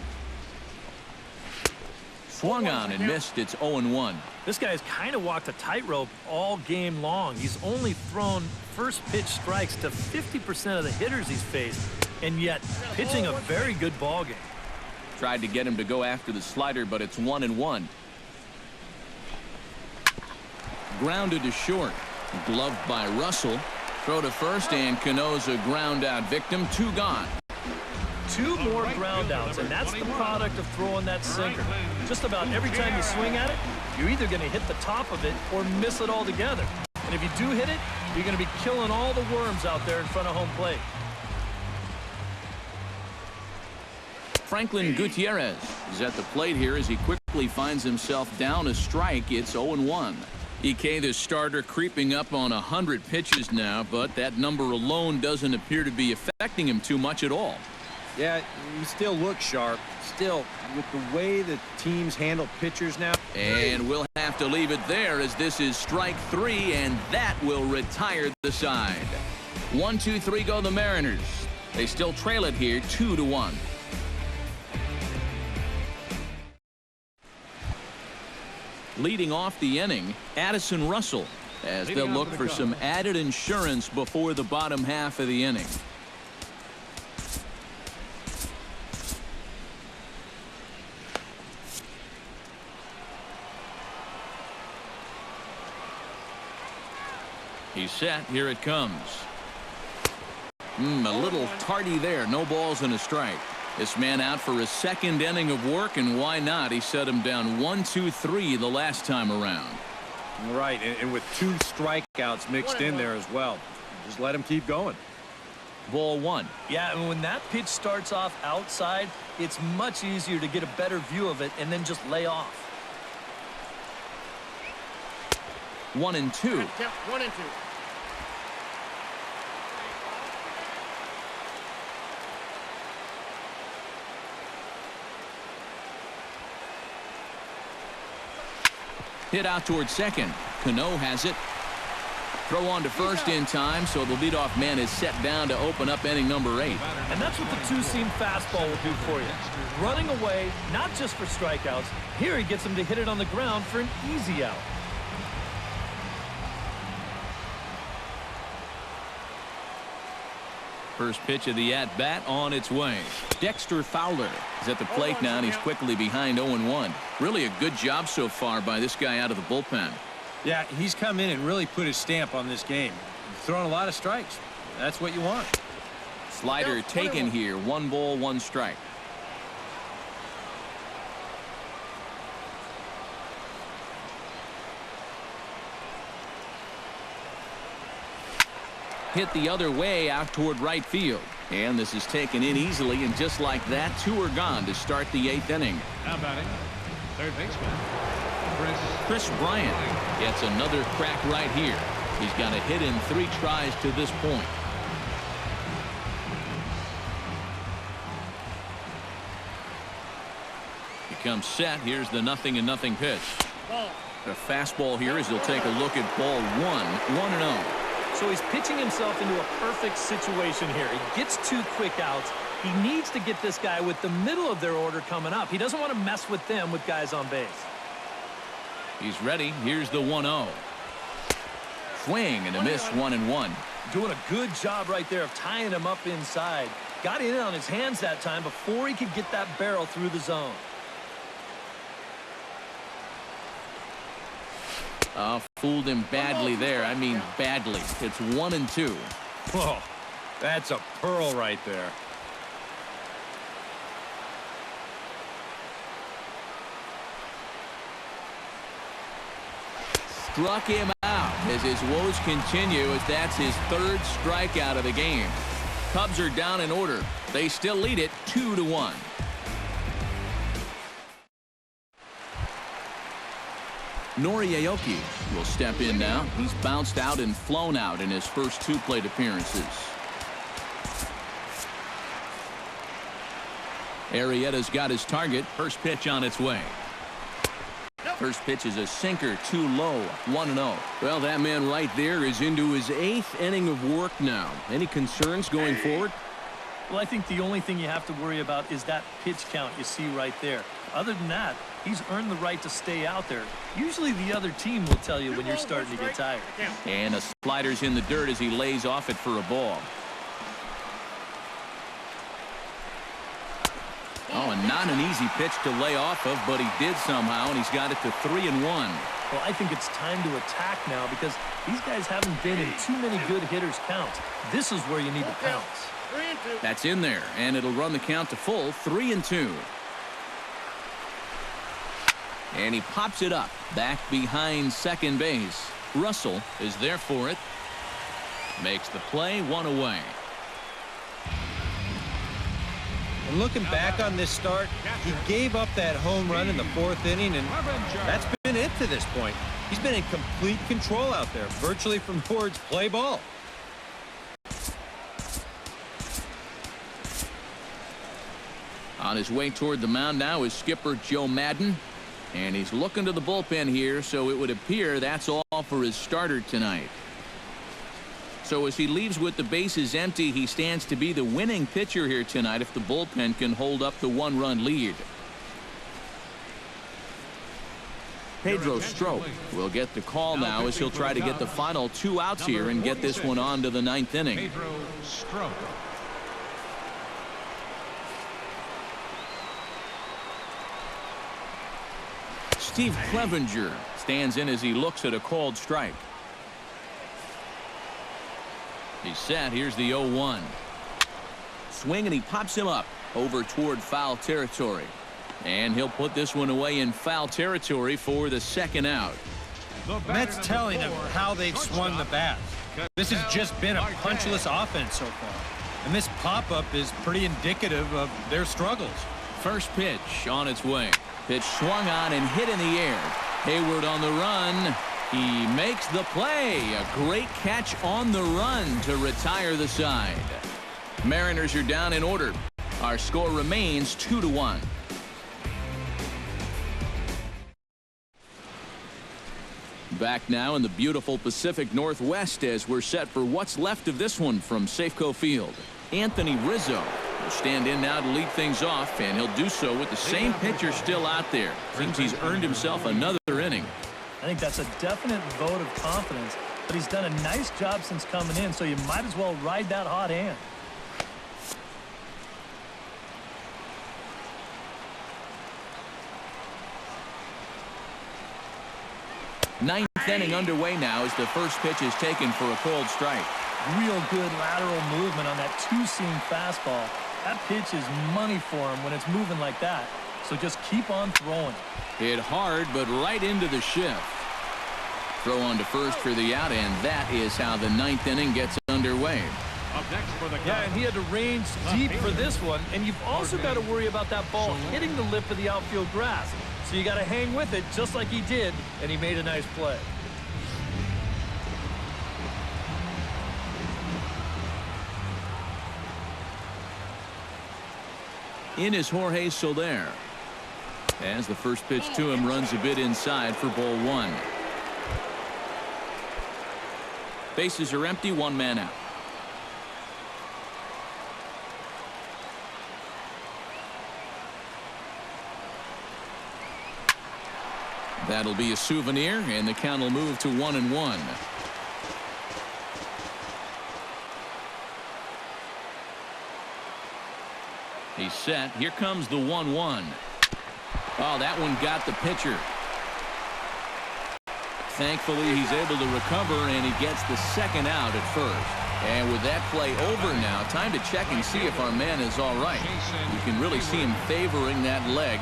Swung on and missed. It's 0-1. This guy's kind of walked a tightrope all game long. He's only thrown first pitch strikes to 50% of the hitters he's faced, and yet pitching a very good ball game. Tried to get him to go after the slider, but it's 1-1. Grounded to short. Gloved by Russell. Throw to first, and Cano's a ground out victim. 2 gone. 2 more ground outs, and that's the product of throwing that sinker. Just about every time you swing at it, you're either going to hit the top of it or miss it altogether. And if you do hit it, you're going to be killing all the worms out there in front of home plate. Franklin Gutierrez is at the plate here as he quickly finds himself down a strike. It's 0-1. Ike, the starter, creeping up on 100 pitches now, but that number alone doesn't appear to be affecting him too much at all. Yeah, he still looks sharp. Still, with the way the teams handle pitchers now. And we'll have to leave it there as this is strike 3, and that will retire the side. 1-2-3 go the Mariners. They still trail it here 2-1. Leading off the inning, Addison Russell, as they'll look for some added insurance before the bottom half of the inning. He's set. Here it comes. A little tardy there. No balls and a strike. This man out for his 2nd inning of work, and why not? He set him down 1-2-3 the last time around. Right, and with 2 strikeouts mixed in there as well. Just let him keep going. Ball one. Yeah, and when that pitch starts off outside, it's much easier to get a better view of it and then just lay off. 1-2. 1-2. Hit out towards second. Cano has it. Throw on to first in time, so the leadoff man is set down to open up inning number 8. And that's what the two-seam fastball will do for you. Running away, not just for strikeouts. Here he gets him to hit it on the ground for an easy out. First pitch of the at-bat on its way. Dexter Fowler is at the plate now, and he's quickly behind 0-1. Really a good job so far by this guy out of the bullpen. Yeah, he's come in and really put his stamp on this game. He's throwing a lot of strikes. That's what you want. Slider taken here. 1 ball, 1 strike. Hit the other way out toward right field. And this is taken in easily, and just like that, 2 are gone to start the 8th inning. Now batting, third baseman, Chris Bryant gets another crack right here. He's got a hit in 3 tries to this point. He comes set. Here's the 0-0 pitch. The fastball here as he'll take a look at ball 1, 1-0. So he's pitching himself into a perfect situation here. He gets 2 quick outs. He needs to get this guy with the middle of their order coming up. He doesn't want to mess with them with guys on base. He's ready. Here's the 1-0. Swing and a miss, 1-1. Doing a good job right there of tying him up inside. Got in on his hands that time before he could get that barrel through the zone. Fooled him badly there. I mean badly. It's 1-2. Whoa, that's a pearl right there. Struck him out as his woes continue, as that's his 3rd strikeout of the game. Cubs are down in order. They still lead it 2-1. Nori Aoki will step in now. He's bounced out and flown out in his first 2 plate appearances. Arrieta's got his target. First pitch on its way. First pitch is a sinker, too low. 1-0. Well, that man right there is into his 8th inning of work now. Any concerns going forward? Well, I think the only thing you have to worry about is that pitch count you see right there. Other than that, he's earned the right to stay out there. Usually the other team will tell you when you're starting to get tired. And a slider's in the dirt as he lays off it for a ball. Oh, and not an easy pitch to lay off of, but he did somehow, and he's got it to 3-1. Well, I think it's time to attack now because these guys haven't been in too many good hitters' counts. This is where you need to pounce. That's in there, and it'll run the count to full, 3-2. And he pops it up back behind second base. Russell is there for it. Makes the play, 1 away. And looking back on this start, he gave up that home run in the 4th inning, and that's been it to this point. He's been in complete control out there, virtually from towards play ball. On his way toward the mound now is skipper Joe Madden. And he's looking to the bullpen here, so it would appear that's all for his starter tonight. So as he leaves with the bases empty, he stands to be the winning pitcher here tonight if the bullpen can hold up the 1-run lead. Pedro Strop will get the call now as he'll try to get the final 2 outs here and get this one on to the 9th inning. Pedro Strop. Steve Clevenger stands in as he looks at a called strike. He's set. Here's the 0-1. Swing, and he pops him up over toward foul territory. And he'll put this one away in foul territory for the 2nd out. That's telling of how they've swung the bat. This has just been a punchless offense so far. And this pop-up is pretty indicative of their struggles. First pitch on its way. Pitch swung on and hit in the air. Hayward on the run. He makes the play. A great catch on the run to retire the side. Mariners are down in order. Our score remains 2-1. Back now in the beautiful Pacific Northwest as we're set for what's left of this one from Safeco Field. Anthony Rizzo will stand in now to lead things off, and he'll do so with the same pitcher still out there. Seems he's earned himself another inning. I think that's a definite vote of confidence, but he's done a nice job since coming in, so you might as well ride that hot hand. Ninth inning underway now as the first pitch is taken for a cold strike. Real good lateral movement on that two-seam fastball. That pitch is money for him when it's moving like that. So just keep on throwing. Hit hard, but right into the shift. Throw on to first for the out, and that is how the ninth inning gets underway. Up next for the Yeah, and he had to range deep for this one, and you've also got to worry about that ball hitting the lip of the outfield grass. So you got to hang with it just like he did, and he made a nice play. In is Jorge Soler. As the first pitch to him runs a bit inside for ball one. Bases are empty, one man out. That'll be a souvenir, and the count will move to 1-1. He's set. Here comes the 1-1. Oh, that one got the pitcher. Thankfully, he's able to recover, and he gets the second out at first. And with that play over now, time to check and see if our man is all right. You can really see him favoring that leg,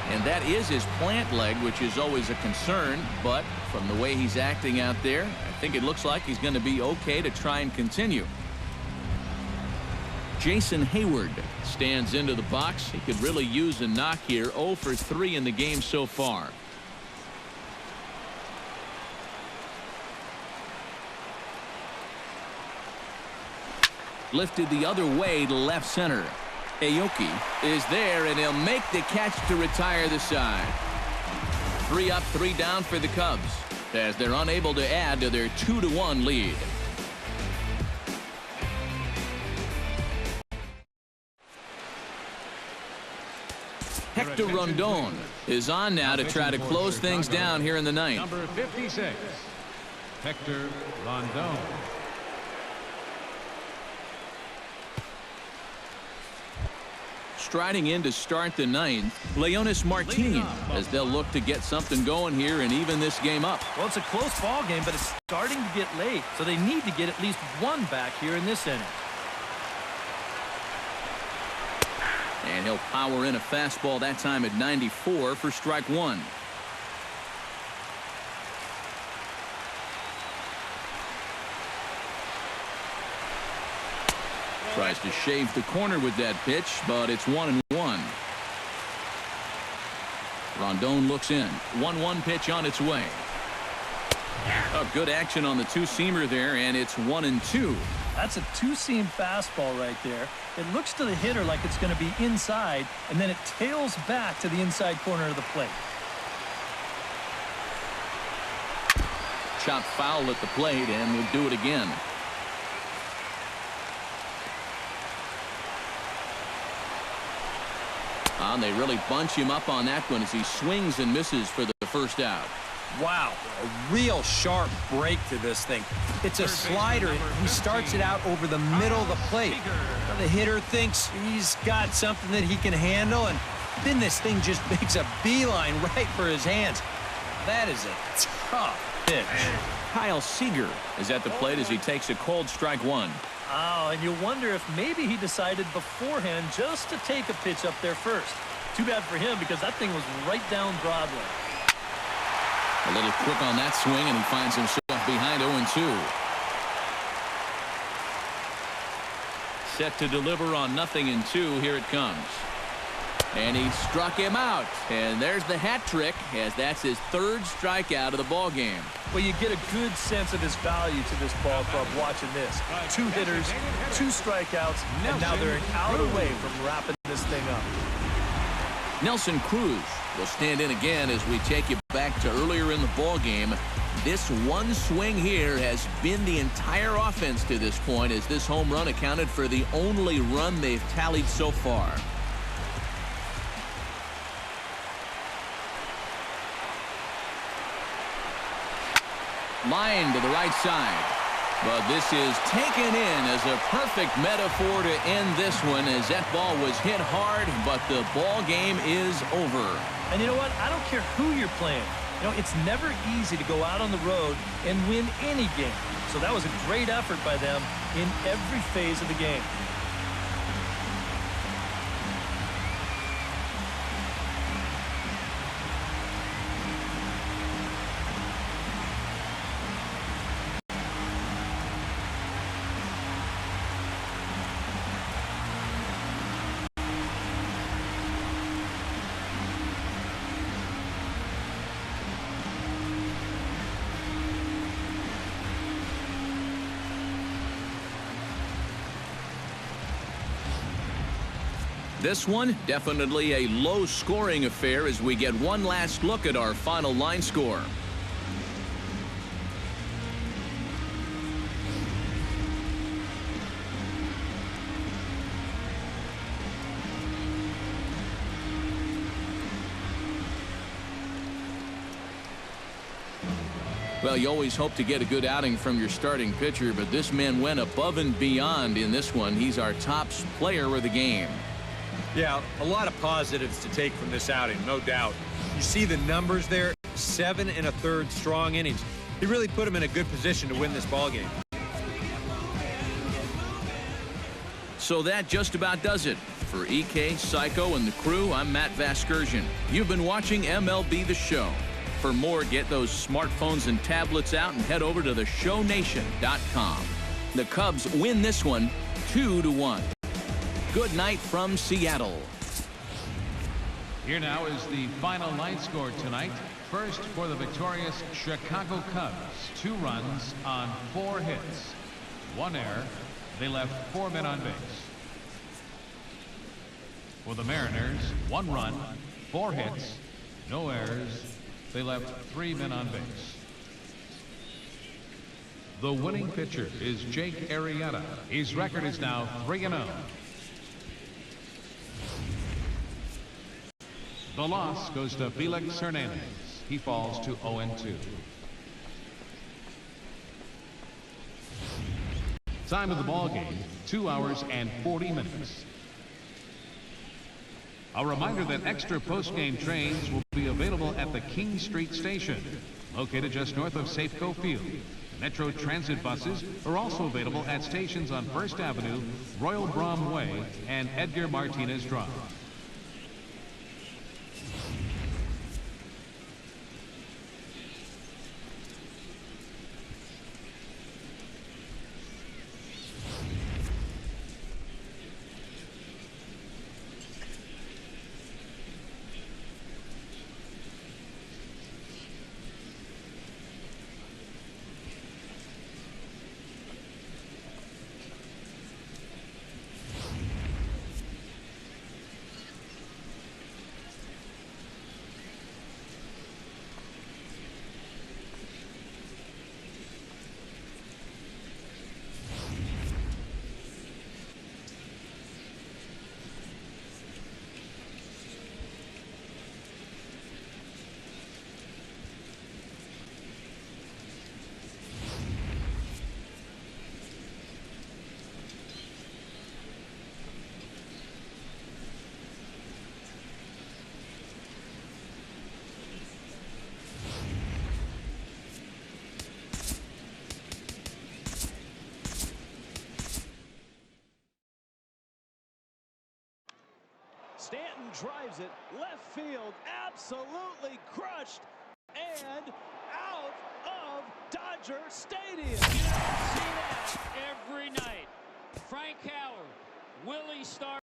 and that is his plant leg, which is always a concern. But from the way he's acting out there, I think it looks like he's going to be okay to try and continue. Jason Hayward stands into the box. He could really use a knock here. 0 for 3 in the game so far. Lifted the other way to left center. Aoki is there, and he'll make the catch to retire the side. 3 up, 3 down for the Cubs as they're unable to add to their 2-1 lead. Hector Rondon is on now to try to close things down here in the ninth. Number 56, Hector Rondon. Striding in to start the ninth, Leonis Martin, as they'll look to get something going here and even this game up. Well, it's a close ball game, but it's starting to get late, so they need to get at least one back here in this inning. And he'll power in a fastball that time at 94 for strike one. Tries to shave the corner with that pitch, but it's 1-1. Rondon looks in. 1-1 pitch on its way. Oh, good action on the two-seamer there, and it's 1-2. That's a two-seam fastball right there. It looks to the hitter like it's going to be inside, and then it tails back to the inside corner of the plate. Chopped foul at the plate, and we'll do it again. And they really bunch him up on that one as he swings and misses for the first out. Wow, a real sharp break to this thing. It's a slider. He starts it out over the middle of the plate. Now the hitter thinks he's got something that he can handle, and then this thing just makes a beeline right for his hands. That is a tough pitch. Kyle Seager is at the plate as he takes a cold strike one. Oh, and you wonder if maybe he decided beforehand just to take a pitch up there first. Too bad for him because that thing was right down Broadway. A little quick on that swing, and he finds himself behind 0-2. set to deliver on 0-2. Here it comes. And he struck him out. And there's the hat trick, as that's his third strikeout of the ball game. Well, you get a good sense of his value to this ball club watching this. 2 hitters, 2 strikeouts, and now they're an out away from wrapping this thing up. Nelson Cruz will stand in again as we take you back to earlier in the ball game. This one swing here has been the entire offense to this point, as this home run accounted for the only run they've tallied so far. Line to the right side. But this is taken in as a perfect metaphor to end this one, as that ball was hit hard, but the ball game is over. And you know what? I don't care who you're playing. You know, it's never easy to go out on the road and win any game. So that was a great effort by them in every phase of the game. This one, definitely a low-scoring affair as we get one last look at our final line score. Well, you always hope to get a good outing from your starting pitcher, but this man went above and beyond in this one. He's our top player of the game. Yeah, a lot of positives to take from this outing, no doubt. You see the numbers there, 7 1/3 strong innings. He really put him in a good position to win this ball game. So that just about does it. For EK, Psycho, and the crew, I'm Matt Vasgersian. You've been watching MLB The Show. For more, get those smartphones and tablets out and head over to theshownation.com. The Cubs win this one 2-1. Good night from Seattle. Here now is the final line score tonight. First for the victorious Chicago Cubs, 2 runs on 4 hits. 1 error. They left 4 men on base. For the Mariners, 1 run, 4 hits, no errors. They left 3 men on base. The winning pitcher is Jake Arrieta. His record is now 3-0. The loss goes to Felix Hernandez. He falls to 0-2. Time of the ball game, 2 hours and 40 minutes. A reminder that extra post-game trains will be available at the King Street Station, located just north of Safeco Field. Metro Transit buses are also available at stations on First Avenue, Royal Brom Way, and Edgar Martinez Drive. Stanton drives it left field, absolutely crushed, and out of Dodger Stadium. You see that every night. Frank Howard Will he start?